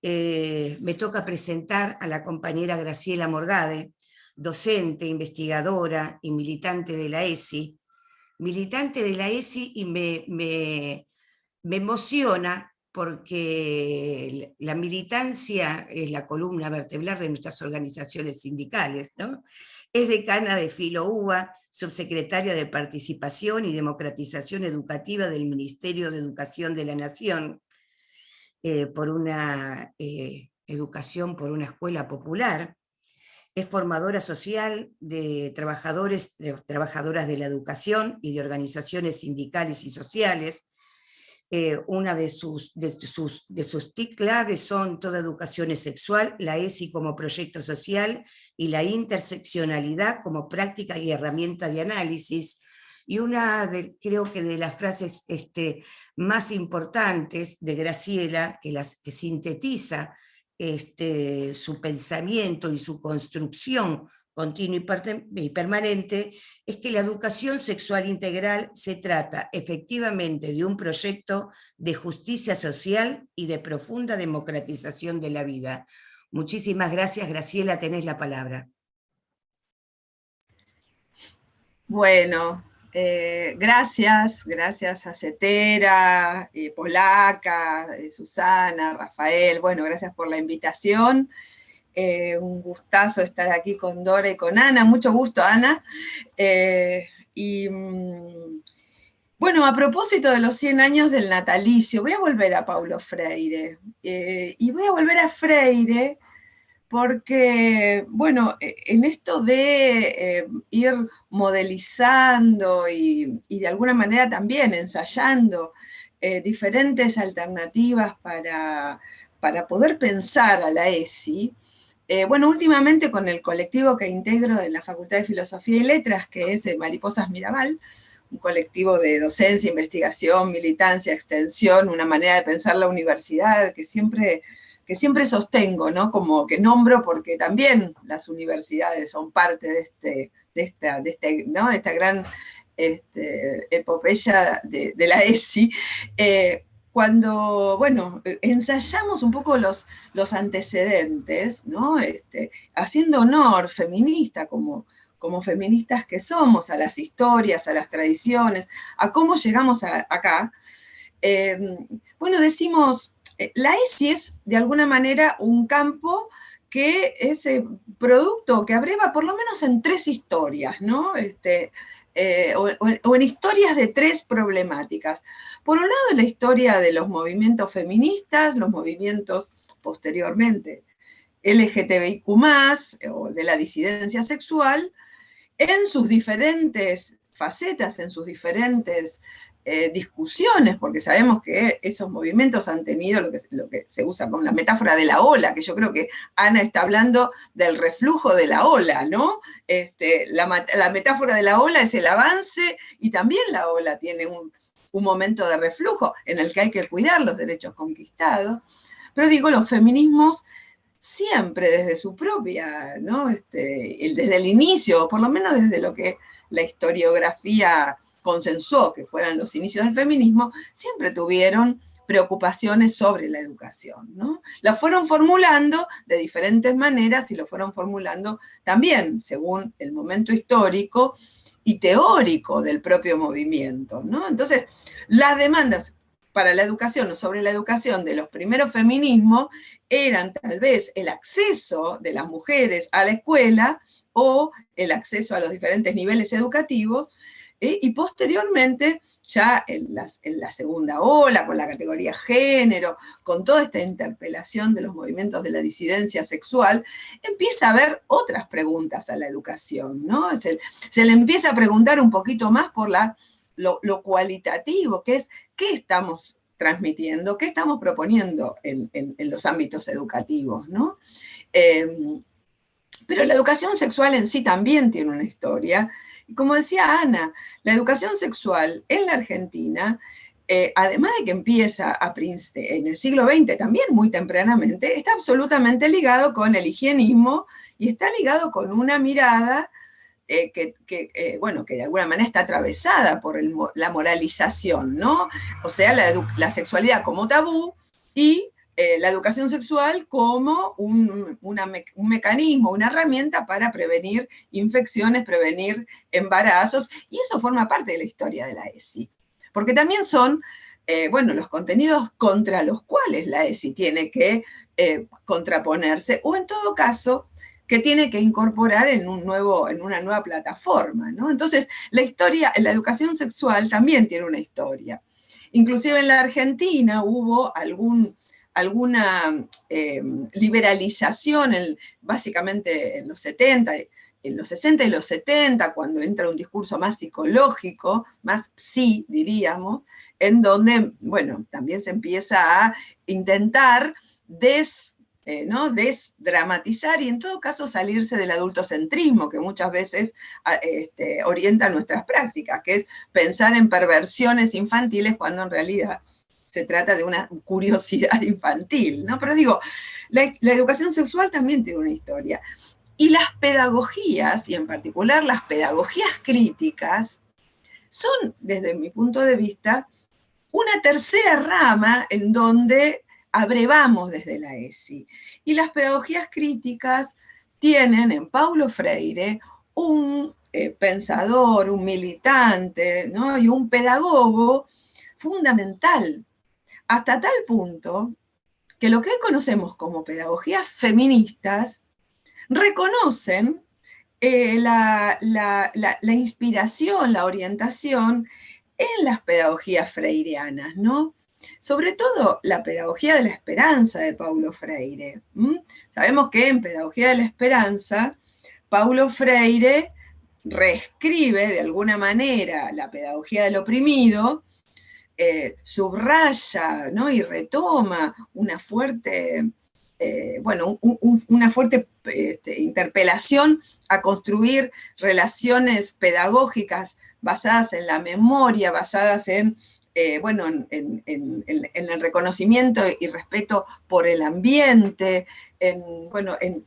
Me toca presentar a la compañera Graciela Morgade, docente, investigadora y militante de la ESI. Militante de la ESI, y me emociona porque la militancia es la columna vertebral de nuestras organizaciones sindicales, ¿no? Es decana de Filo-UBA, subsecretaria de Participación y Democratización Educativa del Ministerio de Educación de la Nación, por una educación, por una escuela popular. Es formadora social de trabajadoras de la educación y de organizaciones sindicales y sociales. Una de sus TIC claves son toda educación es sexual, la ESI como proyecto social, y la interseccionalidad como práctica y herramienta de análisis. Y creo que de las frases más importantes de Graciela, que sintetiza su pensamiento y su construcción continua y permanente, es que la educación sexual integral se trata efectivamente de un proyecto de justicia social y de profunda democratización de la vida. Muchísimas gracias, Graciela, tenés la palabra. Bueno, gracias a CETERA, Polaca, Susana, Rafael, bueno, gracias por la invitación. Un gustazo estar aquí con Dora y con Ana, mucho gusto, Ana. Bueno, a propósito de los 100 años del natalicio, voy a volver a Paulo Freire, y voy a volver a Freire porque, bueno, en esto de ir modelizando y de alguna manera también ensayando diferentes alternativas para poder pensar a la ESI. Bueno, últimamente con el colectivo que integro en la Facultad de Filosofía y Letras, que es Mariposas Mirabal, un colectivo de docencia, investigación, militancia, extensión, una manera de pensar la universidad que siempre siempre sostengo, ¿no? Como que nombro porque también las universidades son parte de esta gran epopeya de la ESI, cuando, bueno, ensayamos un poco los antecedentes, ¿no? Haciendo honor feminista, como feministas que somos, a las historias, a las tradiciones, a cómo llegamos acá, bueno, decimos, la ESI es de alguna manera un campo que es producto que abreva por lo menos en 3 historias, ¿no? O en historias de 3 problemáticas. Por un lado, la historia de los movimientos feministas, los movimientos posteriormente LGTBIQ+, o de la disidencia sexual, en sus diferentes facetas, en sus diferentes discusiones, porque sabemos que esos movimientos han tenido lo que se usa como la metáfora de la ola, que yo creo que Ana está hablando del reflujo de la ola, ¿no? La metáfora de la ola es el avance, y también la ola tiene un momento de reflujo en el que hay que cuidar los derechos conquistados. Pero digo, los feminismos siempre desde su propia, ¿no? Desde el inicio, por lo menos desde lo que la historiografía consensuó que fueran los inicios del feminismo, siempre tuvieron preocupaciones sobre la educación, ¿no? La fueron formulando de diferentes maneras y lo fueron formulando también según el momento histórico y teórico del propio movimiento, ¿no? Entonces, las demandas para la educación o sobre la educación de los primeros feminismos eran tal vez el acceso de las mujeres a la escuela o el acceso a los diferentes niveles educativos, y posteriormente, ya en la segunda ola, con la categoría género, con toda esta interpelación de los movimientos de la disidencia sexual, empieza a haber otras preguntas a la educación, ¿no? Se le empieza a preguntar un poquito más por lo cualitativo, que es qué estamos transmitiendo, qué estamos proponiendo en los ámbitos educativos, ¿no? Pero la educación sexual en sí también tiene una historia. Y como decía Ana, la educación sexual en la Argentina, además de que empieza en el siglo XX también muy tempranamente, está absolutamente ligado con el higienismo y está ligado con una mirada que de alguna manera está atravesada por la moralización, ¿no? O sea, la sexualidad como tabú y la educación sexual como un mecanismo, una herramienta para prevenir infecciones, prevenir embarazos, y eso forma parte de la historia de la ESI. Porque también son, los contenidos contra los cuales la ESI tiene que contraponerse, o en todo caso, que tiene que incorporar en una nueva plataforma, ¿no? Entonces, la educación sexual también tiene una historia. Inclusive en la Argentina hubo alguna liberalización, básicamente en los 70, en los 60 y los 70, cuando entra un discurso más psicológico, más psi, diríamos, en donde, también se empieza a intentar desdramatizar y en todo caso salirse del adultocentrismo que muchas veces orienta nuestras prácticas, que es pensar en perversiones infantiles cuando en realidad se trata de una curiosidad infantil, ¿no? Pero digo, la educación sexual también tiene una historia. Y las pedagogías, y en particular las pedagogías críticas, son, desde mi punto de vista, una tercera rama en donde abrevamos desde la ESI. Y las pedagogías críticas tienen en Paulo Freire un pensador, un militante, ¿no? Y un pedagogo fundamental, hasta tal punto que lo que hoy conocemos como pedagogías feministas reconocen la inspiración, la orientación en las pedagogías freireanas, ¿no? Sobre todo la pedagogía de la esperanza de Paulo Freire. Sabemos que en Pedagogía de la Esperanza, Paulo Freire reescribe de alguna manera la pedagogía del oprimido, subraya, ¿no? Y retoma una fuerte, una fuerte interpelación a construir relaciones pedagógicas basadas en la memoria, basadas en bueno, en el reconocimiento y respeto por el ambiente, bueno, en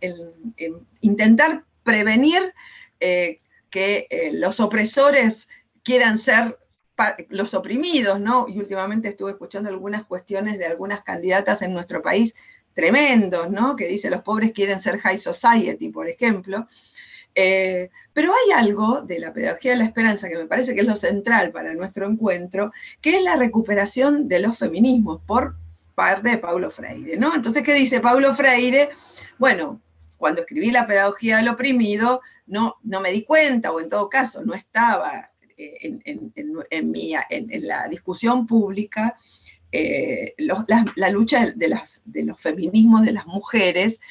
intentar prevenir que los opresores quieran ser los oprimidos, ¿no? Y últimamente estuve escuchando algunas cuestiones de algunas candidatas en nuestro país tremendos, ¿no? Que dice los pobres quieren ser high society, por ejemplo. Pero hay algo de la pedagogía de la esperanza que me parece que es lo central para nuestro encuentro, que es la recuperación de los feminismos por parte de Paulo Freire, ¿no? Entonces, ¿qué dice Paulo Freire? Bueno, cuando escribí La pedagogía del oprimido, no me di cuenta, o en todo caso no estaba en la discusión pública la lucha de los feminismos de las mujeres,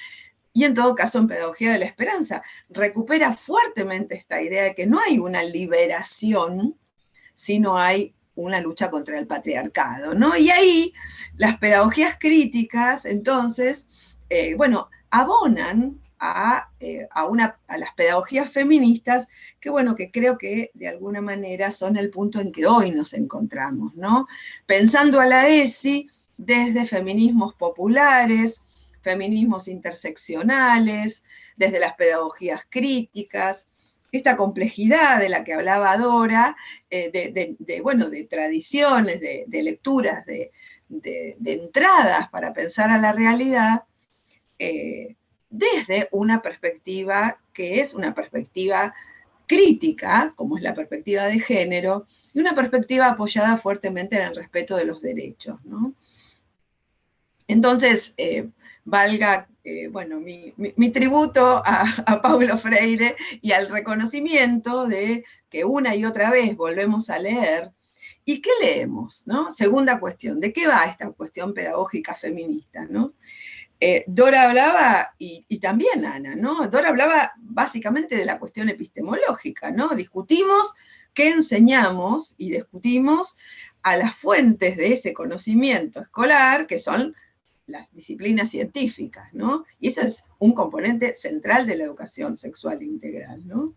y en todo caso en Pedagogía de la Esperanza recupera fuertemente esta idea de que no hay una liberación, sino hay una lucha contra el patriarcado, ¿no? Y ahí las pedagogías críticas, entonces, bueno, abonan a las pedagogías feministas, que bueno, que creo que de alguna manera son el punto en que hoy nos encontramos, ¿no? Pensando a la ESI desde feminismos populares, feminismos interseccionales, desde las pedagogías críticas, esta complejidad de la que hablaba Dora, bueno, de tradiciones, de lecturas, de entradas para pensar a la realidad, desde una perspectiva que es una perspectiva crítica, como es la perspectiva de género, y una perspectiva apoyada fuertemente en el respeto de los derechos, ¿no? Entonces, valga, bueno, mi tributo a Paulo Freire y al reconocimiento de que una y otra vez volvemos a leer. ¿Y qué leemos? ¿No? Segunda cuestión, ¿de qué va esta cuestión pedagógica feminista? ¿No? Dora hablaba, y también Ana, ¿no? Dora hablaba básicamente de la cuestión epistemológica, ¿no? Discutimos qué enseñamos y discutimos a las fuentes de ese conocimiento escolar, que son las disciplinas científicas, ¿no? Y eso es un componente central de la educación sexual integral, ¿no?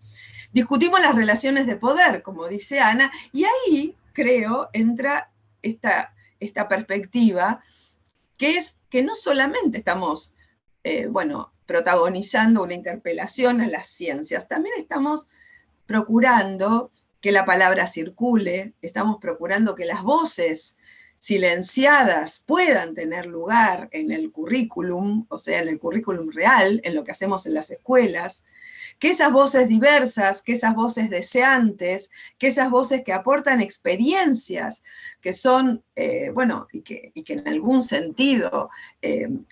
Discutimos las relaciones de poder, como dice Ana, y ahí, creo, entra esta perspectiva, que es que no solamente estamos, bueno, protagonizando una interpelación a las ciencias, también estamos procurando que la palabra circule, estamos procurando que las voces silenciadas puedan tener lugar en el currículum, o sea, en el currículum real, en lo que hacemos en las escuelas, que esas voces diversas, que esas voces deseantes, que esas voces que aportan experiencias, que son, bueno, y que en algún sentido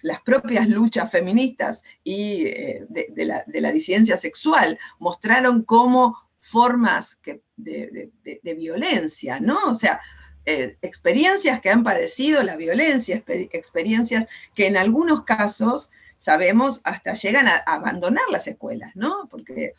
las propias luchas feministas y de la disidencia sexual mostraron como formas de violencia, ¿no? O sea, experiencias que han padecido la violencia, experiencias que en algunos casos sabemos hasta llegan a abandonar las escuelas, ¿no? Porque,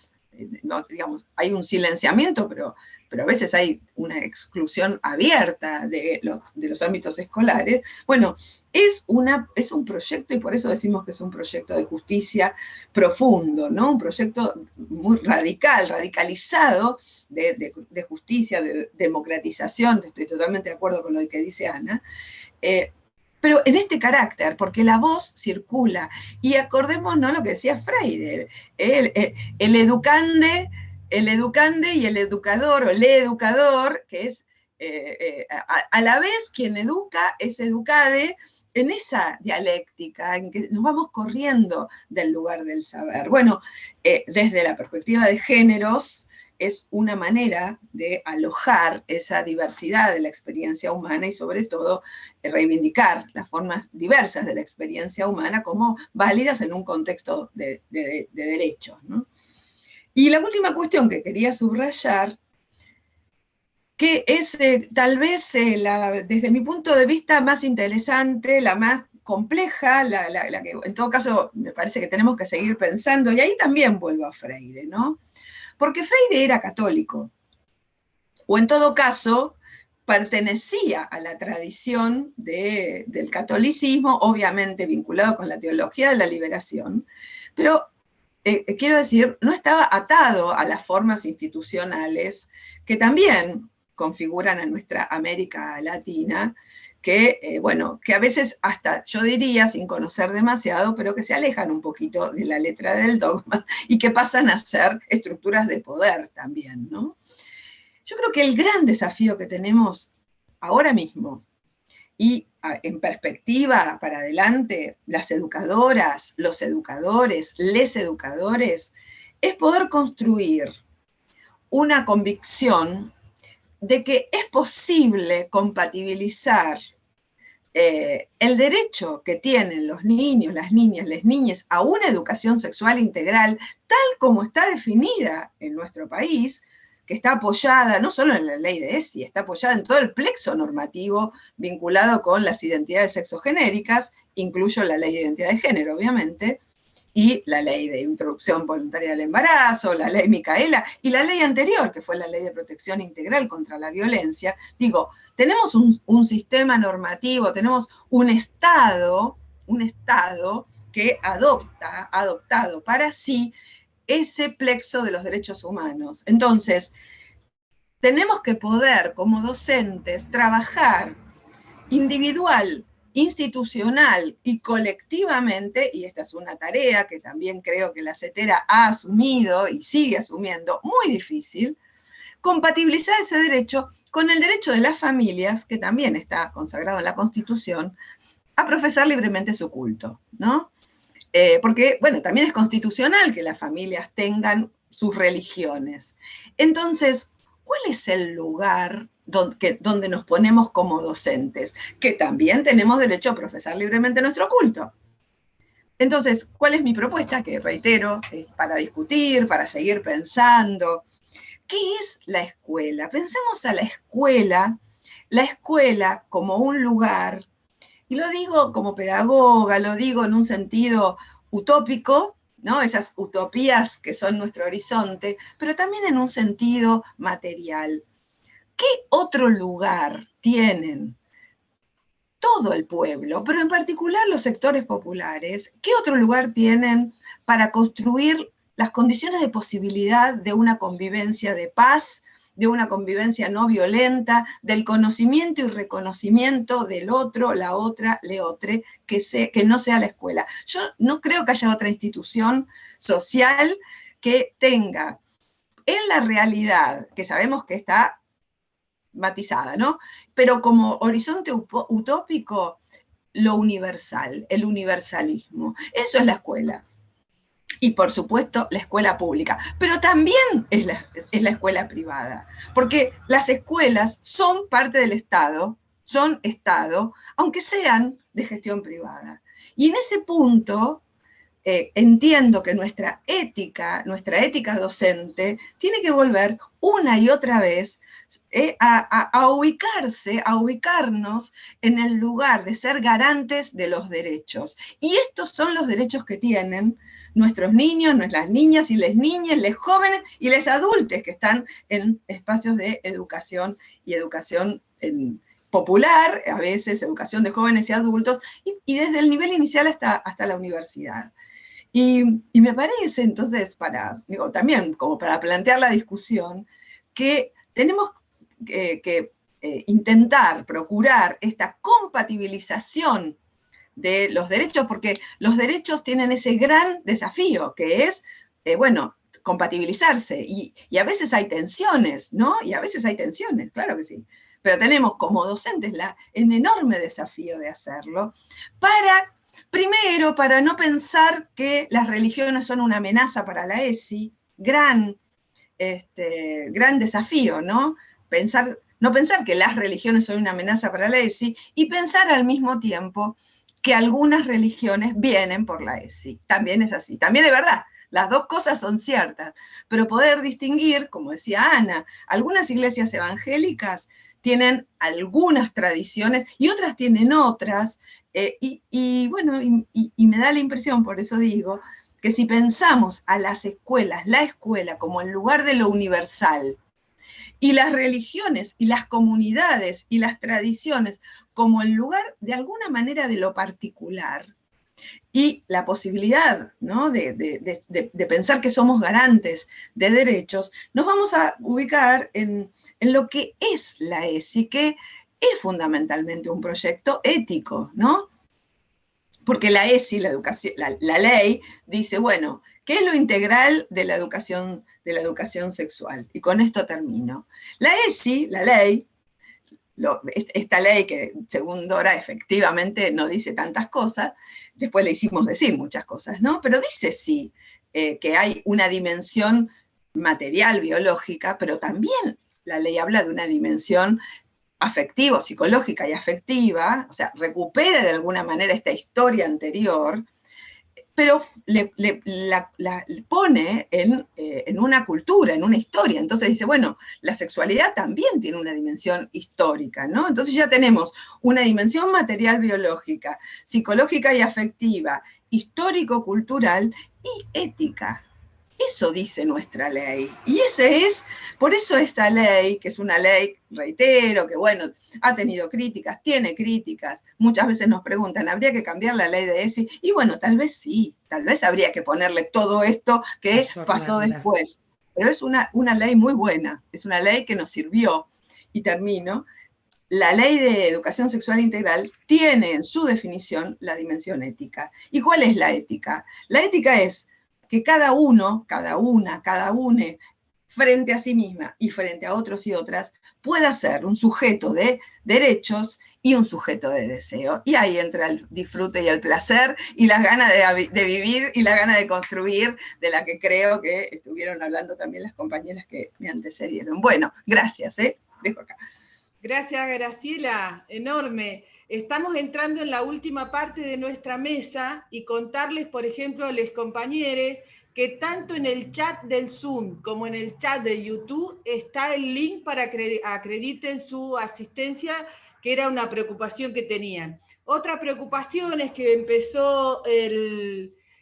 no, digamos, hay un silenciamiento, pero a veces hay una exclusión abierta de los ámbitos escolares. Bueno, es un proyecto, y por eso decimos que es un proyecto de justicia profundo, ¿no? Un proyecto muy radicalizado de justicia, de democratización, estoy totalmente de acuerdo con lo que dice Ana, pero en este carácter, porque la voz circula, y acordémonos lo que decía Freire, el educande y el educador, o el educador, que es a la vez quien educa es educade, en esa dialéctica en que nos vamos corriendo del lugar del saber. Bueno, desde la perspectiva de géneros, es una manera de alojar esa diversidad de la experiencia humana y sobre todo reivindicar las formas diversas de la experiencia humana como válidas en un contexto de derechos, ¿no? Y la última cuestión que quería subrayar, que es tal vez desde mi punto de vista más interesante, la más compleja, la que en todo caso me parece que tenemos que seguir pensando, y ahí también vuelvo a Freire, ¿no? Porque Freire era católico, o en todo caso pertenecía a la tradición del catolicismo, obviamente vinculado con la teología de la liberación, pero quiero decir, no estaba atado a las formas institucionales que también configuran a nuestra América Latina, que, bueno, que a veces hasta, yo diría, sin conocer demasiado, pero que se alejan un poquito de la letra del dogma y que pasan a ser estructuras de poder también, ¿no? Yo creo que el gran desafío que tenemos ahora mismo, y en perspectiva para adelante, las educadoras, los educadores, les educadores, es poder construir una convicción de que es posible compatibilizar el derecho que tienen los niños, las niñas a una educación sexual integral, tal como está definida en nuestro país, que está apoyada no solo en la ley de ESI, está apoyada en todo el plexo normativo vinculado con las identidades sexogenéricas, incluyo la ley de identidad de género, obviamente, y la ley de interrupción voluntaria del embarazo, la ley Micaela, y la ley anterior, que fue la ley de protección integral contra la violencia. Digo, tenemos un sistema normativo, tenemos un Estado que ha adoptado para sí ese plexo de los derechos humanos. Entonces, tenemos que poder, como docentes, trabajar individual, institucional y colectivamente, y esta es una tarea que también creo que la CETERA ha asumido y sigue asumiendo, muy difícil, compatibilizar ese derecho con el derecho de las familias, que también está consagrado en la Constitución, a profesar libremente su culto, ¿no? Porque, bueno, también es constitucional que las familias tengan sus religiones. Entonces, ¿cuál es el lugar donde nos ponemos como docentes? Que también tenemos derecho a profesar libremente nuestro culto. Entonces, ¿cuál es mi propuesta? Que reitero, es para discutir, para seguir pensando. ¿Qué es la escuela? Pensemos a la escuela como un lugar, y lo digo como pedagoga, lo digo en un sentido utópico, ¿no? Esas utopías que son nuestro horizonte, pero también en un sentido material. ¿Qué otro lugar tienen todo el pueblo, pero en particular los sectores populares? ¿Qué otro lugar tienen para construir las condiciones de posibilidad de una convivencia de paz, de una convivencia no violenta, del conocimiento y reconocimiento del otro, la otra, leotre, que no sea la escuela? Yo no creo que haya otra institución social que tenga en la realidad, que sabemos que está matizada, ¿no? Pero como horizonte utópico, lo universal, el universalismo. Eso es la escuela. Y por supuesto la escuela pública, pero también es la escuela privada, porque las escuelas son parte del Estado, son Estado, aunque sean de gestión privada. Y en ese punto entiendo que nuestra ética docente tiene que volver una y otra vez a ubicarnos en el lugar de ser garantes de los derechos. Y estos son los derechos que tienen nuestros niños, nuestras niñas y les niñas, les jóvenes y les adultos que están en espacios de educación y educación popular, a veces educación de jóvenes y adultos, y desde el nivel inicial hasta la universidad. Y me parece, entonces, también como para plantear la discusión, que tenemos que intentar, procurar esta compatibilización de los derechos, porque los derechos tienen ese gran desafío, que es, bueno, compatibilizarse, y a veces hay tensiones, ¿no? Y a veces hay tensiones, claro que sí. Pero tenemos como docentes el enorme desafío de hacerlo, primero, para no pensar que las religiones son una amenaza para la ESI, gran desafío, ¿no? No pensar que las religiones son una amenaza para la ESI y pensar al mismo tiempo que algunas religiones vienen por la ESI. También es así, también es verdad. Las dos cosas son ciertas, pero poder distinguir, como decía Ana, algunas iglesias evangélicas tienen algunas tradiciones y otras tienen otras, bueno, me da la impresión, por eso digo, que si pensamos a las escuelas, la escuela como el lugar de lo universal, y las religiones y las comunidades y las tradiciones como el lugar de alguna manera de lo particular, y la posibilidad, ¿no?, de pensar que somos garantes de derechos, nos vamos a ubicar en lo que es la ESI, que es fundamentalmente un proyecto ético, ¿no? Porque la ESI, la ley, dice, bueno, ¿qué es lo integral de la educación sexual? Y con esto termino. La ESI, la ley, esta ley que según Dora efectivamente no dice tantas cosas, después le hicimos decir muchas cosas, ¿no? Pero dice sí, que hay una dimensión material, biológica, pero también la ley habla de una dimensión afectiva, psicológica y afectiva, o sea, recupera de alguna manera esta historia anterior, pero la pone en una cultura, en una historia. Entonces dice, bueno, la sexualidad también tiene una dimensión histórica, ¿no? Entonces ya tenemos una dimensión material biológica, psicológica y afectiva, histórico-cultural y ética. Eso dice nuestra ley. Y por eso esta ley, que es una ley, reitero, que bueno, ha tenido críticas, tiene críticas. Muchas veces nos preguntan, ¿habría que cambiar la ley de ESI? Y bueno, tal vez sí, tal vez habría que ponerle todo esto que pasó después. Pero es una ley muy buena, es una ley que nos sirvió. Y termino. La ley de educación sexual integral tiene en su definición la dimensión ética. ¿Y cuál es la ética? La ética es que cada uno, cada une, frente a sí misma y frente a otros y otras, pueda ser un sujeto de derechos y un sujeto de deseo. Y ahí entra el disfrute y el placer y las ganas de vivir y las ganas de construir, de la que creo que estuvieron hablando también las compañeras que me antecedieron. Bueno, gracias, dejo acá. Gracias, Graciela, enorme. Estamos entrando en la última parte de nuestra mesa y contarles, por ejemplo, a los compañeros que tanto en el chat del Zoom como en el chat de YouTube está el link para que acrediten su asistencia, que era una preocupación que tenían. Otra preocupación es que empezó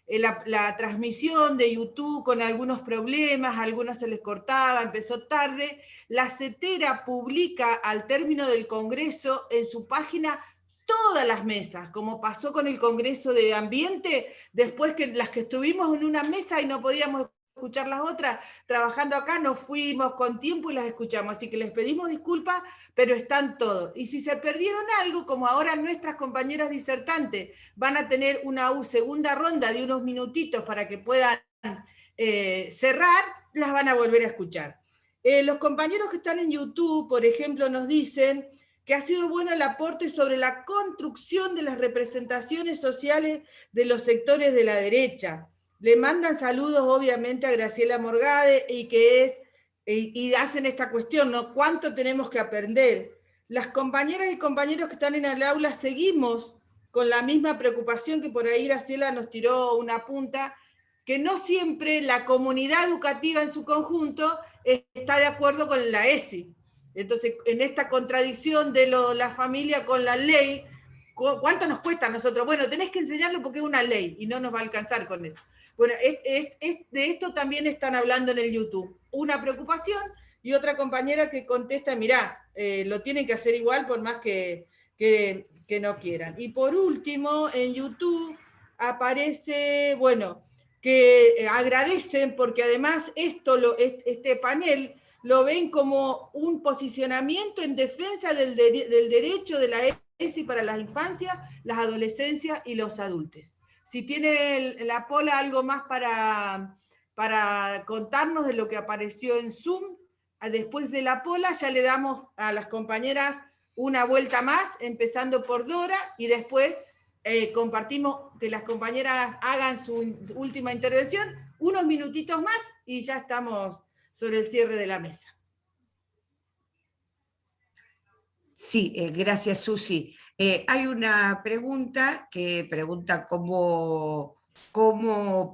la transmisión de YouTube con algunos problemas, algunos se les cortaba, empezó tarde. La CETERA publica al término del Congreso en su página todas las mesas, como pasó con el Congreso de Ambiente, después que las que estuvimos en una mesa y no podíamos escuchar las otras, trabajando acá, nos fuimos con tiempo y las escuchamos, así que les pedimos disculpas, pero están todos. Y si se perdieron algo, como ahora nuestras compañeras disertantes van a tener una segunda ronda de unos minutitos para que puedan cerrar, las van a volver a escuchar. Los compañeros que están en YouTube, por ejemplo, nos dicen que ha sido bueno el aporte sobre la construcción de las representaciones sociales de los sectores de la derecha. Le mandan saludos, obviamente, a Graciela Morgade y hacen esta cuestión, ¿no? ¿Cuánto tenemos que aprender? Las compañeras y compañeros que están en el aula seguimos con la misma preocupación que por ahí Graciela nos tiró una punta, que no siempre la comunidad educativa en su conjunto está de acuerdo con la ESI. Entonces, en esta contradicción de la familia con la ley, ¿cuánto nos cuesta a nosotros? Bueno, tenés que enseñarlo porque es una ley y no nos va a alcanzar con eso. Bueno, de esto también están hablando en el YouTube. Una preocupación y otra compañera que contesta, mirá, lo tienen que hacer igual por más que no quieran. Y por último, en YouTube aparece, bueno, que agradecen porque además este panel lo ven como un posicionamiento en defensa del derecho de la ESI para las infancias, las adolescencias y los adultos. Si tiene la Pola algo más para contarnos de lo que apareció en Zoom, después de la Pola ya le damos a las compañeras una vuelta más, empezando por Dora, y después compartimos que las compañeras hagan su última intervención, unos minutitos más y ya estamos sobre el cierre de la mesa. Sí, gracias, Susi. Hay una pregunta que pregunta cómo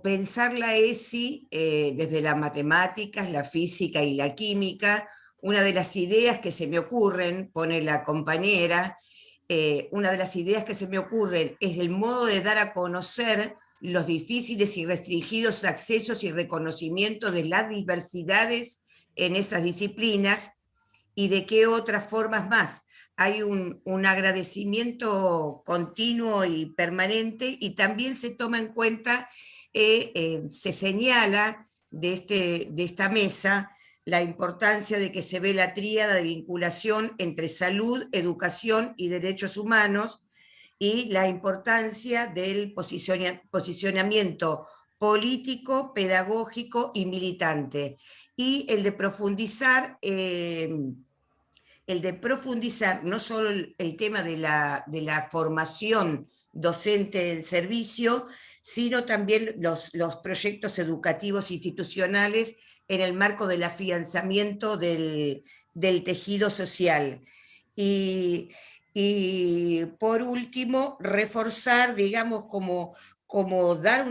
pensar la ESI desde las matemáticas, la física y la química. Una de las ideas que se me ocurren, pone la compañera, una de las ideas que se me ocurren es el modo de dar a conocer los difíciles y restringidos accesos y reconocimiento de las diversidades en esas disciplinas y de qué otras formas más. hay un agradecimiento continuo y permanente, y también se toma en cuenta, se señala de esta mesa la importancia de que se ve la tríada de vinculación entre salud, educación y derechos humanos, y la importancia del posicionamiento político, pedagógico y militante, y el de profundizar no solo el tema de la formación docente en servicio, sino también los proyectos educativos institucionales en el marco del afianzamiento del tejido social. Y por último, reforzar, digamos, como dar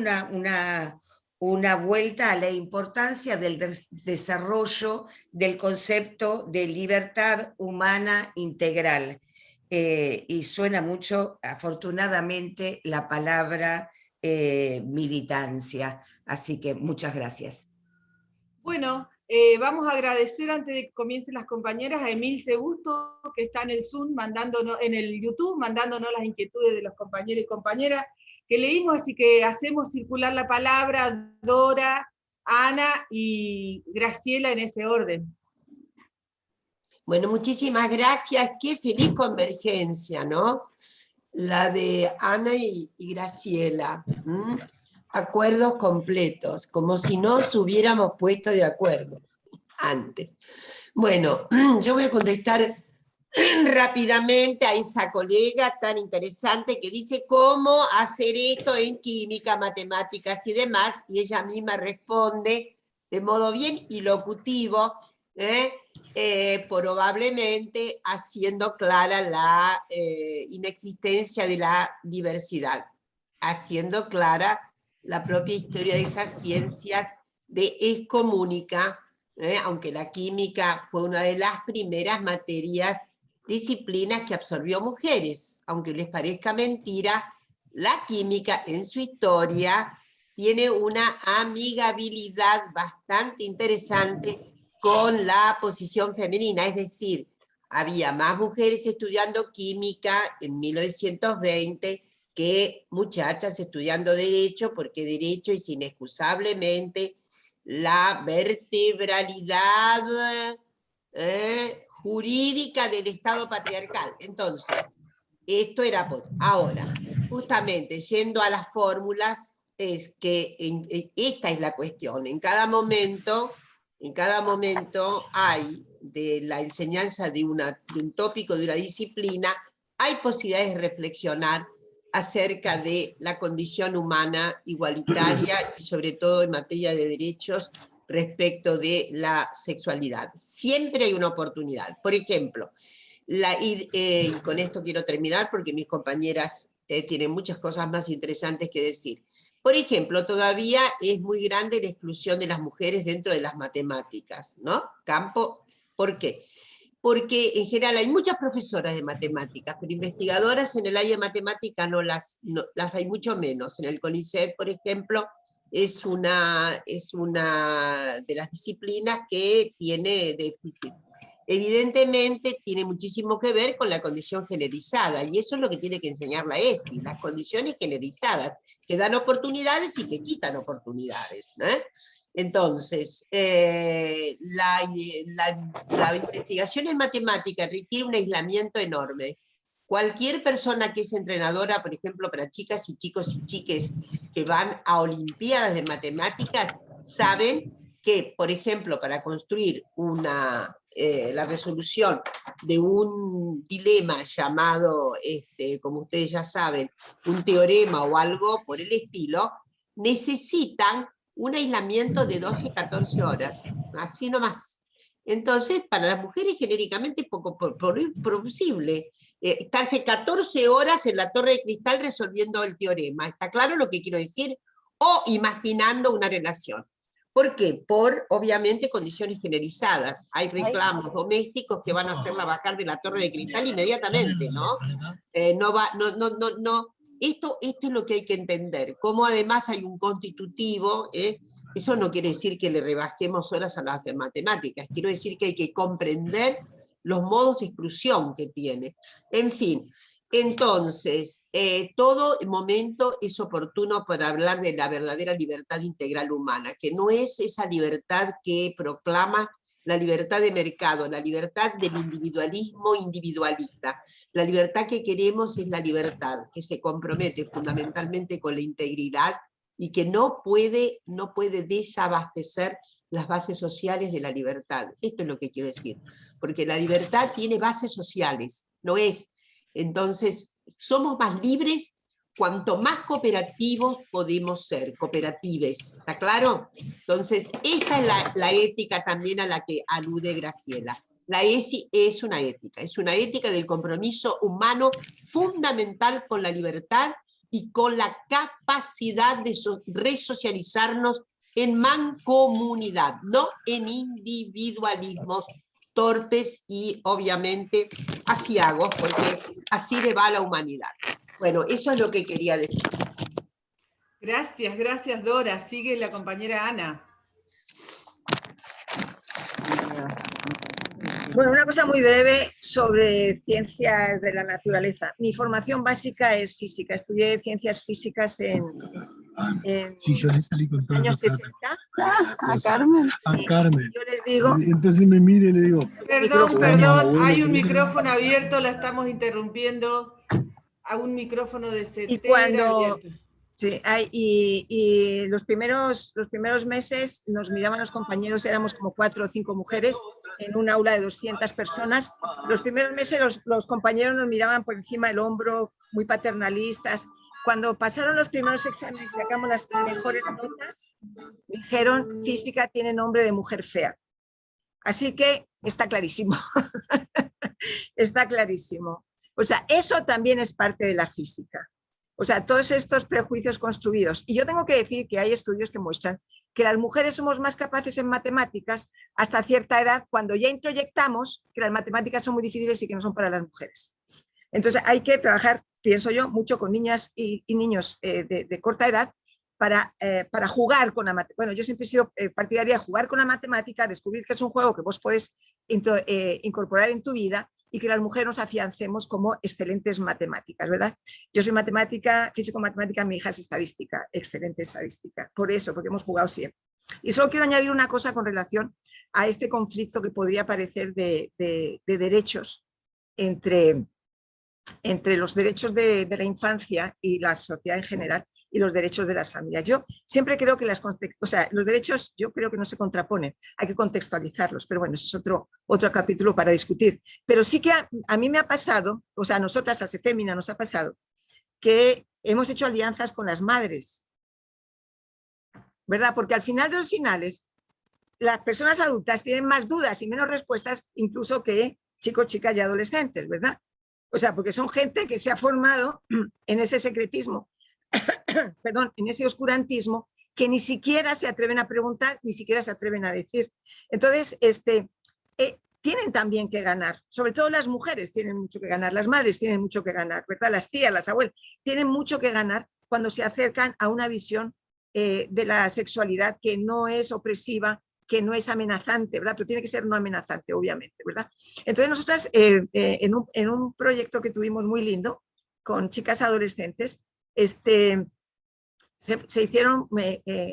una vuelta a la importancia del desarrollo del concepto de libertad humana integral. Y suena mucho, afortunadamente, la palabra militancia. Así que muchas gracias. Bueno, vamos a agradecer antes de que comiencen las compañeras a Emilce Busto, que está en el Zoom, en el YouTube, mandándonos las inquietudes de los compañeros y compañeras que leímos, así que hacemos circular la palabra Dora, Ana y Graciela en ese orden. Bueno, muchísimas gracias. Qué feliz convergencia, ¿no? La de Ana y Graciela. Acuerdos completos, como si nos hubiéramos puesto de acuerdo antes. Bueno, yo voy a contestar rápidamente a esa colega tan interesante que dice cómo hacer esto en química, matemáticas y demás, y ella misma responde de modo bien ilocutivo, probablemente haciendo clara la inexistencia de la diversidad, haciendo clara la propia historia de esas ciencias de excomunica, aunque la química fue una de las primeras disciplinas que absorbió mujeres. Aunque les parezca mentira, la química en su historia tiene una amigabilidad bastante interesante con la posición femenina, es decir, había más mujeres estudiando química en 1920 que muchachas estudiando derecho, porque derecho es inexcusablemente la vertebralidad jurídica del Estado patriarcal. Entonces, esto era ahora, justamente yendo a las fórmulas, es que esta es la cuestión. En cada momento hay de la enseñanza de un tópico, de una disciplina, hay posibilidades de reflexionar acerca de la condición humana igualitaria y sobre todo en materia de derechos respecto de la sexualidad. Siempre hay una oportunidad. Por ejemplo, y con esto quiero terminar porque mis compañeras tienen muchas cosas más interesantes que decir. Por ejemplo, todavía es muy grande la exclusión de las mujeres dentro de las matemáticas, ¿no? ¿Por qué? Porque en general hay muchas profesoras de matemáticas, pero investigadoras en el área de matemática no las hay mucho menos. En el CONICET, por ejemplo, es una de las disciplinas que tiene déficit. Evidentemente tiene muchísimo que ver con la condición generalizada, y eso es lo que tiene que enseñar la ESI, las condiciones generalizadas, que dan oportunidades y que quitan oportunidades, ¿no? Entonces, la investigación en matemática requiere un aislamiento enorme. Cualquier persona que es entrenadora, por ejemplo, para chicas y chicos y chiques que van a olimpiadas de matemáticas, saben que, por ejemplo, para construir la resolución de un dilema llamado, como ustedes ya saben, un teorema o algo por el estilo, necesitan un aislamiento de 12-14 horas, así nomás. Entonces, para las mujeres genéricamente es poco posible estarse 14 horas en la torre de cristal resolviendo el teorema. ¿Está claro lo que quiero decir? O imaginando una relación. ¿Por qué? Por, obviamente, condiciones generalizadas. Hay reclamos domésticos que van a hacerla bajar de la torre de cristal inmediatamente, ¿no? Esto es lo que hay que entender. Como además hay un constitutivo, eso no quiere decir que le rebajemos horas a las matemáticas. Quiero decir que hay que comprender los modos de exclusión que tiene. En fin, entonces, todo momento es oportuno para hablar de la verdadera libertad integral humana, que no es esa libertad que proclama la libertad de mercado, la libertad del individualismo individualista. La libertad que queremos es la libertad que se compromete fundamentalmente con la integridad y que no puede desabastecer las bases sociales de la libertad. Esto es lo que quiero decir, porque la libertad tiene bases sociales, no es. Entonces, somos más libres cuanto más cooperativos podemos ser, cooperatives, ¿está claro? Entonces, esta es la ética también a la que alude Graciela. La ESI es una ética del compromiso humano fundamental con la libertad y con la capacidad de resocializarnos en mancomunidad, no en individualismos torpes y obviamente aciagos, porque así le va a la humanidad. Bueno, eso es lo que quería decir. Gracias, gracias Dora. Sigue la compañera Ana. Bueno, una cosa muy breve sobre ciencias de la naturaleza. Mi formación básica es física. Estudié ciencias físicas en sí, yo le salí con todo años 60. A Carmen. A Carmen. Yo les digo... Entonces me mire y le digo... Perdón, hay un micrófono abierto, la estamos interrumpiendo. A un micrófono de setera y cuando abierto. sí, y los primeros meses nos miraban los compañeros, éramos como 4 o 5 mujeres en un aula de 200 personas. Los primeros meses los compañeros nos miraban por encima del hombro, muy paternalistas. Cuando pasaron los primeros exámenes y sacamos las mejores notas, dijeron: física tiene nombre de mujer fea. Así que está clarísimo. Está clarísimo. O sea, eso también es parte de la física. O sea, todos estos prejuicios construidos. Y yo tengo que decir que hay estudios que muestran que las mujeres somos más capaces en matemáticas hasta cierta edad, cuando ya introyectamos que las matemáticas son muy difíciles y que no son para las mujeres. Entonces hay que trabajar, pienso yo, mucho con niñas y niños de corta edad para jugar con la matemática. Bueno, yo siempre he sido partidaria de jugar con la matemática, descubrir que es un juego que vos podés incorporar en tu vida, y que las mujeres nos afiancemos como excelentes matemáticas, ¿verdad? Yo soy matemática, físico-matemática, mi hija es estadística, excelente estadística. Por eso, porque hemos jugado siempre. Y solo quiero añadir una cosa con relación a este conflicto que podría parecer de derechos entre los derechos de la infancia y la sociedad en general, y los derechos de las familias. Yo siempre creo que los derechos, yo creo que no se contraponen, hay que contextualizarlos, pero bueno, eso es otro capítulo para discutir. Pero sí que a mí me ha pasado, o sea, a nosotras, a Sefemina, nos ha pasado que hemos hecho alianzas con las madres, ¿verdad? Porque al final de los finales, las personas adultas tienen más dudas y menos respuestas incluso que chicos, chicas y adolescentes, ¿verdad? O sea, porque son gente que se ha formado en ese secretismo, perdón, en ese oscurantismo, que ni siquiera se atreven a preguntar, ni siquiera se atreven a decir. Entonces, tienen también que ganar, sobre todo las mujeres tienen mucho que ganar, las madres tienen mucho que ganar, ¿verdad? Las tías, las abuelas, tienen mucho que ganar cuando se acercan a una visión de la sexualidad que no es opresiva, que no es amenazante, ¿verdad? Pero tiene que ser no amenazante, obviamente, ¿verdad? Entonces, nosotras, en un proyecto que tuvimos muy lindo, con chicas adolescentes,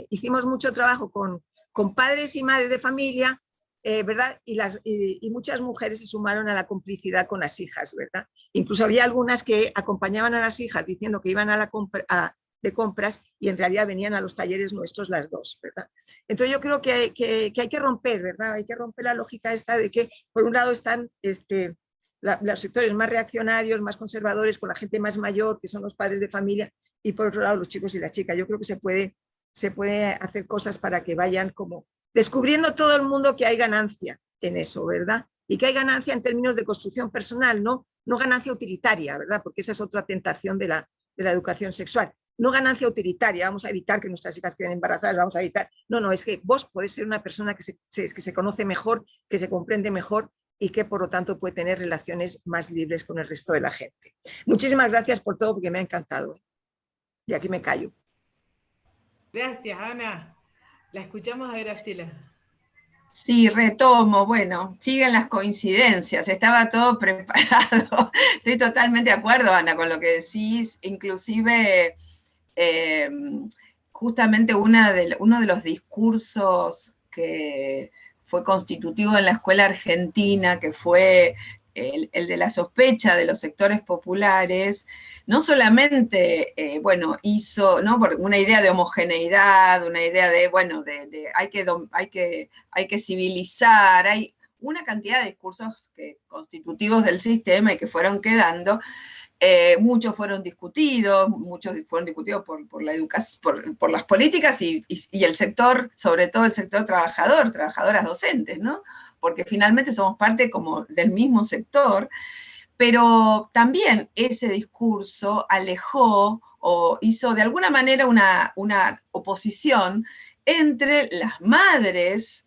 hicimos mucho trabajo con padres y madres de familia, ¿verdad? Y muchas mujeres se sumaron a la complicidad con las hijas, ¿verdad? Incluso había algunas que acompañaban a las hijas diciendo que iban de compras y en realidad venían a los talleres nuestros las dos, ¿verdad? Entonces yo creo que hay que romper, ¿verdad? Hay que romper la lógica esta de que por un lado están los sectores más reaccionarios, más conservadores, con la gente más mayor, que son los padres de familia, y por otro lado los chicos y las chicas. Yo creo que se puede hacer cosas para que vayan como descubriendo todo el mundo que hay ganancia en eso, ¿verdad? Y que hay ganancia en términos de construcción personal, no ganancia utilitaria, ¿verdad? Porque esa es otra tentación de la educación sexual. No ganancia utilitaria, vamos a evitar que nuestras hijas queden embarazadas, vamos a evitar. No, es que vos podés ser una persona que se conoce mejor, que se comprende mejor, y que por lo tanto puede tener relaciones más libres con el resto de la gente. Muchísimas gracias por todo, porque me ha encantado. Y aquí me callo. Gracias, Ana. La escuchamos a Graciela. Sí, retomo, bueno, siguen las coincidencias, estaba todo preparado. Estoy totalmente de acuerdo, Ana, con lo que decís, inclusive justamente uno de los discursos que fue constitutivo en la escuela argentina, que fue el de la sospecha de los sectores populares, no solamente, hizo, ¿no?, por una idea de homogeneidad, una idea de, bueno, hay que civilizar, hay una cantidad de discursos constitutivos del sistema y que fueron quedando. Muchos fueron discutidos por la educación, por las políticas y el sector, sobre todo el sector trabajador, trabajadoras docentes, ¿no? Porque finalmente somos parte como del mismo sector, pero también ese discurso alejó o hizo de alguna manera una oposición entre las madres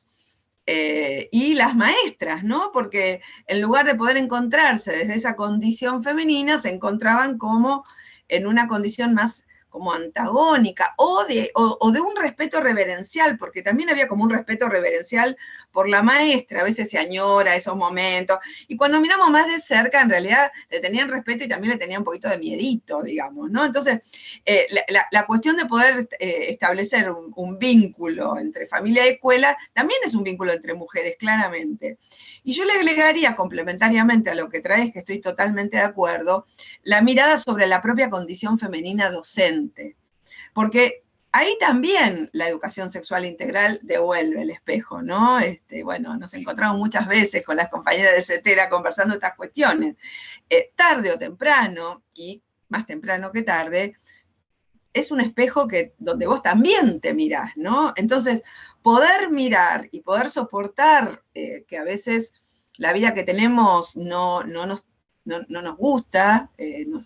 y las maestras, ¿no? Porque en lugar de poder encontrarse desde esa condición femenina, se encontraban como en una condición más como antagónica, o de un respeto reverencial, porque también había como un respeto reverencial por la maestra, a veces se añora esos momentos, y cuando miramos más de cerca, en realidad le tenían respeto y también le tenían un poquito de miedito, digamos, ¿no? Entonces, la cuestión de poder establecer un vínculo entre familia y escuela también es un vínculo entre mujeres, claramente. Y yo le agregaría, complementariamente a lo que traes, que estoy totalmente de acuerdo, la mirada sobre la propia condición femenina docente. Porque ahí también la educación sexual integral devuelve el espejo, ¿no? Bueno, nos encontramos muchas veces con las compañeras de CETERA conversando estas cuestiones. Tarde o temprano, y más temprano que tarde, es un espejo donde vos también te mirás, ¿no? Entonces, poder mirar y poder soportar que a veces la vida que tenemos no nos gusta,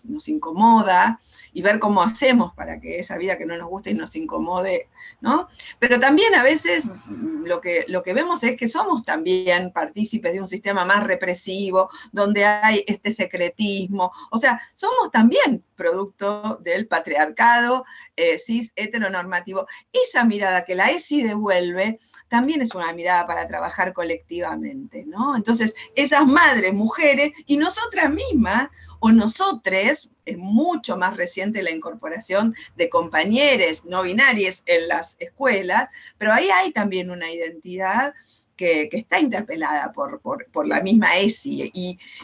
nos incomoda, y ver cómo hacemos para que esa vida que no nos guste y nos incomode, ¿no? Pero también a veces lo que vemos es que somos también partícipes de un sistema más represivo, donde hay este secretismo, o sea, somos también producto del patriarcado cis heteronormativo. Esa mirada que la ESI devuelve también es una mirada para trabajar colectivamente, ¿no? Entonces, esas madres, mujeres, y nosotras mismas, o nosotres, es mucho más reciente la incorporación de compañeros no binarios en las escuelas, pero ahí hay también una identidad que está interpelada por la misma ESI,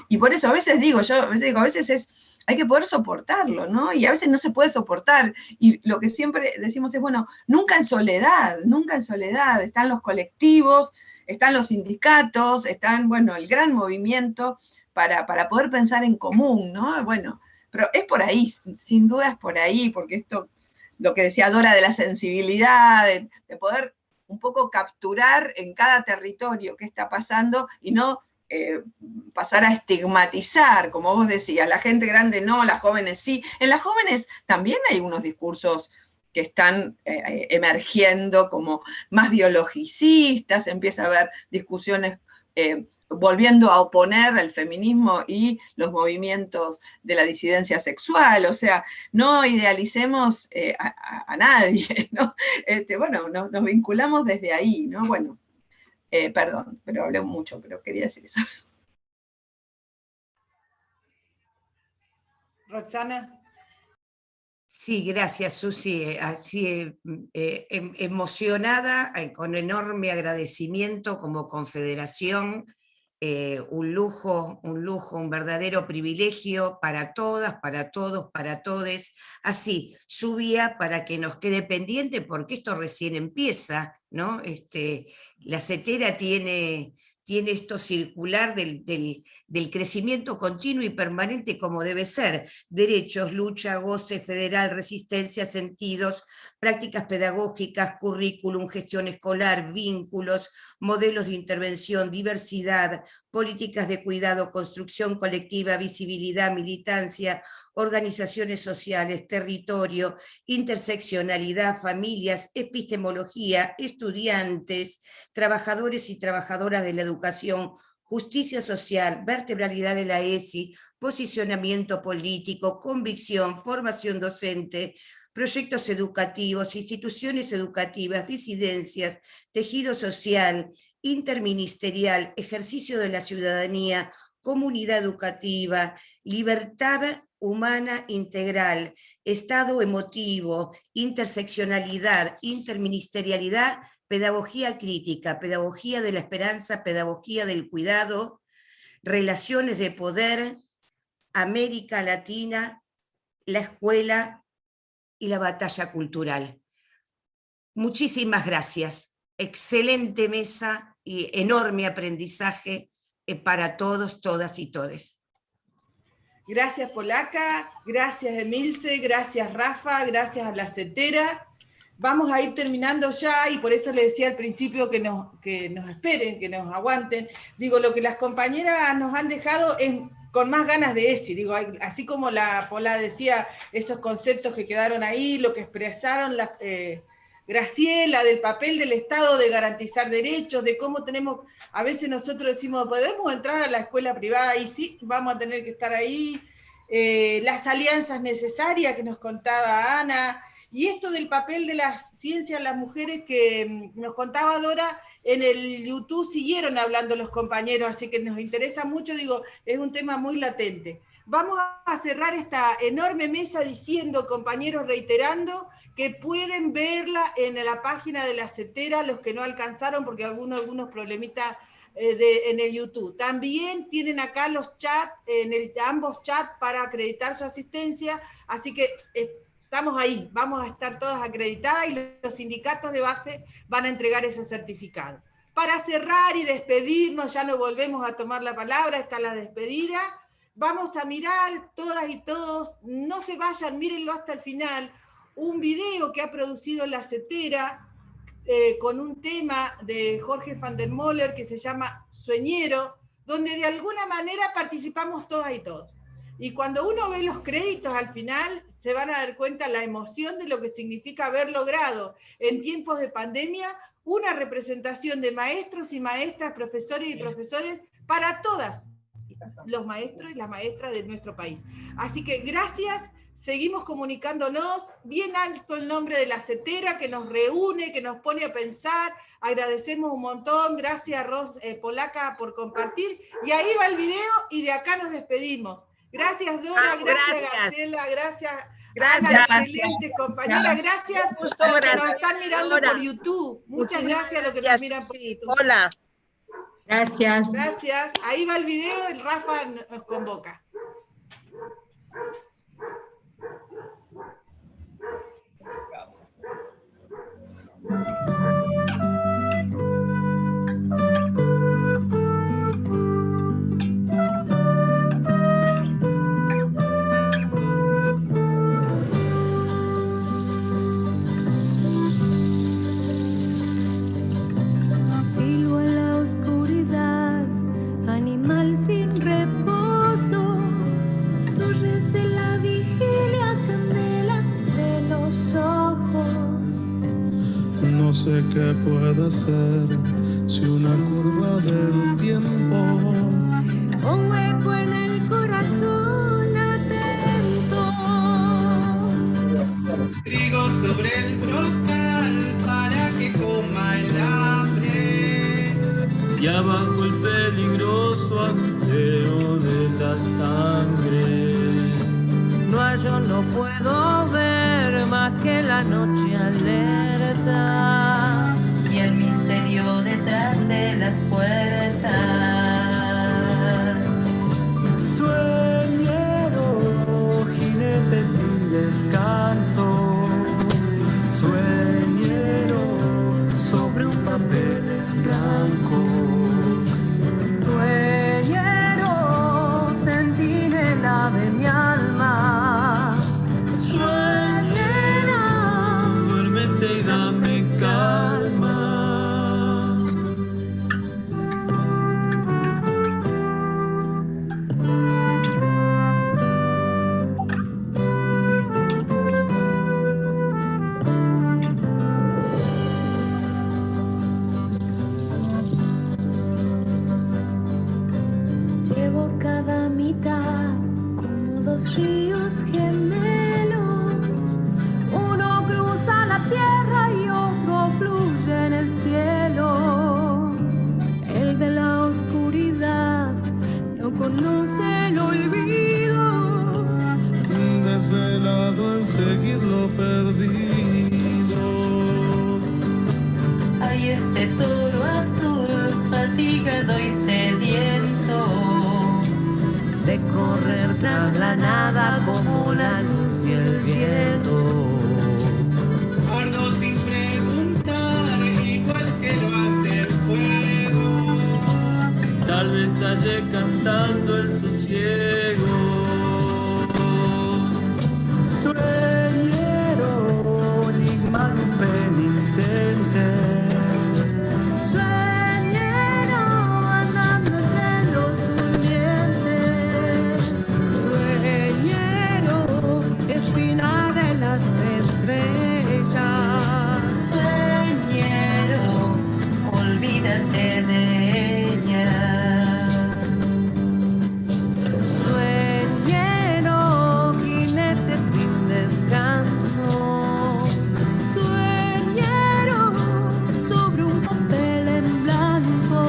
y por eso a veces digo, a veces hay que poder soportarlo, ¿no? Y a veces no se puede soportar, y lo que siempre decimos es, bueno, nunca en soledad, están los colectivos, están los sindicatos, están, bueno, el gran movimiento para poder pensar en común, ¿no? Bueno, pero es por ahí, sin duda es por ahí, porque esto, lo que decía Dora de la sensibilidad, de poder un poco capturar en cada territorio qué está pasando y no pasar a estigmatizar, como vos decías, la gente grande no, las jóvenes sí. En las jóvenes también hay unos discursos que están emergiendo como más biologicistas, empieza a haber discusiones volviendo a oponer el feminismo y los movimientos de la disidencia sexual, o sea, no idealicemos a nadie, ¿no? Bueno, nos vinculamos desde ahí, ¿no? Bueno, perdón, pero hablé mucho, pero quería decir eso. Roxana. Sí, gracias, Susi. Así, emocionada, con enorme agradecimiento como confederación, un lujo, un verdadero privilegio para todas, para todos, para todes. Así, lluvia para que nos quede pendiente, porque esto recién empieza, ¿no? La CETERA tiene esto circular del crecimiento continuo y permanente como debe ser: derechos, lucha, goce federal, resistencia, sentidos, prácticas pedagógicas, currículum, gestión escolar, vínculos, modelos de intervención, diversidad, políticas de cuidado, construcción colectiva, visibilidad, militancia, organizaciones sociales, territorio, interseccionalidad, familias, epistemología, estudiantes, trabajadores y trabajadoras de la educación, justicia social, vertebralidad de la ESI, posicionamiento político, convicción, formación docente, proyectos educativos, instituciones educativas, disidencias, tejido social, interministerial, ejercicio de la ciudadanía, comunidad educativa, libertad humana integral, estado emotivo, interseccionalidad, interministerialidad, pedagogía crítica, pedagogía de la esperanza, pedagogía del cuidado, relaciones de poder, América Latina, la escuela y la batalla cultural. Muchísimas gracias. Excelente mesa y enorme aprendizaje para todos, todas y todes. Gracias, Polaca, gracias, Emilce, gracias, Rafa, gracias a la CETERA. Vamos a ir terminando ya y por eso les decía al principio que nos esperen, que nos aguanten. Digo, lo que las compañeras nos han dejado es con más ganas de decir. Digo, así como la Pola decía, esos conceptos que quedaron ahí, lo que expresaron Graciela, del papel del Estado de garantizar derechos, de cómo tenemos, a veces nosotros decimos, podemos entrar a la escuela privada y sí, vamos a tener que estar ahí, las alianzas necesarias que nos contaba Ana, y esto del papel de las ciencias, las mujeres que nos contaba Dora, en el YouTube siguieron hablando los compañeros, así que nos interesa mucho, digo, es un tema muy latente. Vamos a cerrar esta enorme mesa diciendo, compañeros, reiterando, que pueden verla en la página de la CETERA, los que no alcanzaron, porque algunos problemitas en el YouTube. También tienen acá los chats, ambos chats para acreditar su asistencia, así que estamos ahí, vamos a estar todas acreditadas y los sindicatos de base van a entregar esos certificados. Para cerrar y despedirnos, ya no volvemos a tomar la palabra, está la despedida. Vamos a mirar todas y todos, no se vayan, mírenlo hasta el final, un video que ha producido la CETERA con un tema de Jorge van der Moller que se llama Sueñero, donde de alguna manera participamos todas y todos. Y cuando uno ve los créditos al final, se van a dar cuenta la emoción de lo que significa haber logrado en tiempos de pandemia una representación de maestros y maestras, profesores y profesores para todas los maestros y las maestras de nuestro país. Así que gracias, seguimos comunicándonos, bien alto el nombre de la CETERA que nos reúne, que nos pone a pensar, agradecemos un montón, gracias Polaca por compartir, y ahí va el video y de acá nos despedimos. Gracias Dora, gracias Graciela, gracias Ana, excelentes compañeras, gracias a los que nos están mirando Dora por YouTube, muchas gracias a los que nos miran por YouTube. Hola. Gracias. Gracias. Ahí va el video, el Rafa nos convoca. No sé qué puede ser si una curva del tiempo, un hueco en el corazón atento. Trigo sobre el brocal para que coma el hambre. Y abajo el peligroso agujero de la sangre. No, yo no puedo ver más que la noche alerta y el misterio detrás de las puertas. Sueñero, jinete sin descanso. Sueñero sobre un papel en blanco. Sueñero, centinela de mi alma. Sueñero, duérmete y dame calma. Llevo cada mitad como dos ríos gemelos. de toro azul, fatigado y sediento, de correr tras la nada como la luz y el viento. Ardo sin preguntar, igual que lo hace el fuego. Tal vez hallé cantando el sosiego. Sueñero, enigma de un penitente. Sueñero, andando entre los durmientes. Sueñero, espina de las estrellas. Sueñero, olvídate de ella. Sueñero, jinete sin descanso. Sueñero, sobre un papel en blanco.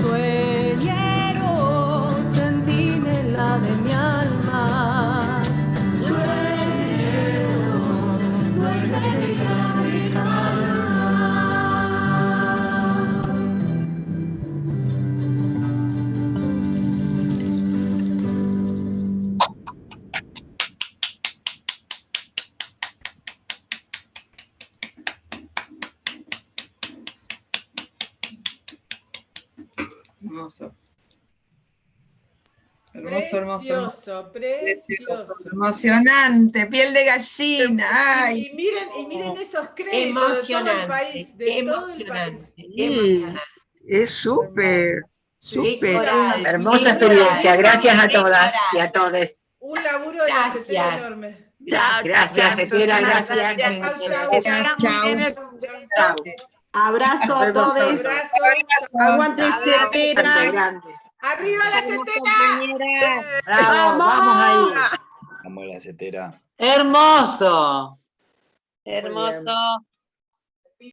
Sueñero, centinela de mi alma. Sueñero, duerme y calma. Hermoso. Hermoso, hermoso. Precioso. Emocionante, piel de gallina. Ay. Y miren esos créditos de todo el país. De todo el país. Emocionante. Es súper, súper. coral. Hermosa experiencia. Gracias a todas y a todos. Un laburo de la CETERA enorme. Gracias, Cetera. Gracias. Chao. Abrazo a todos. Aguante CETERA. ¡Arriba la CETERA! Bravo, vamos ahí. Vamos a la CETERA. Hermoso. Hermoso.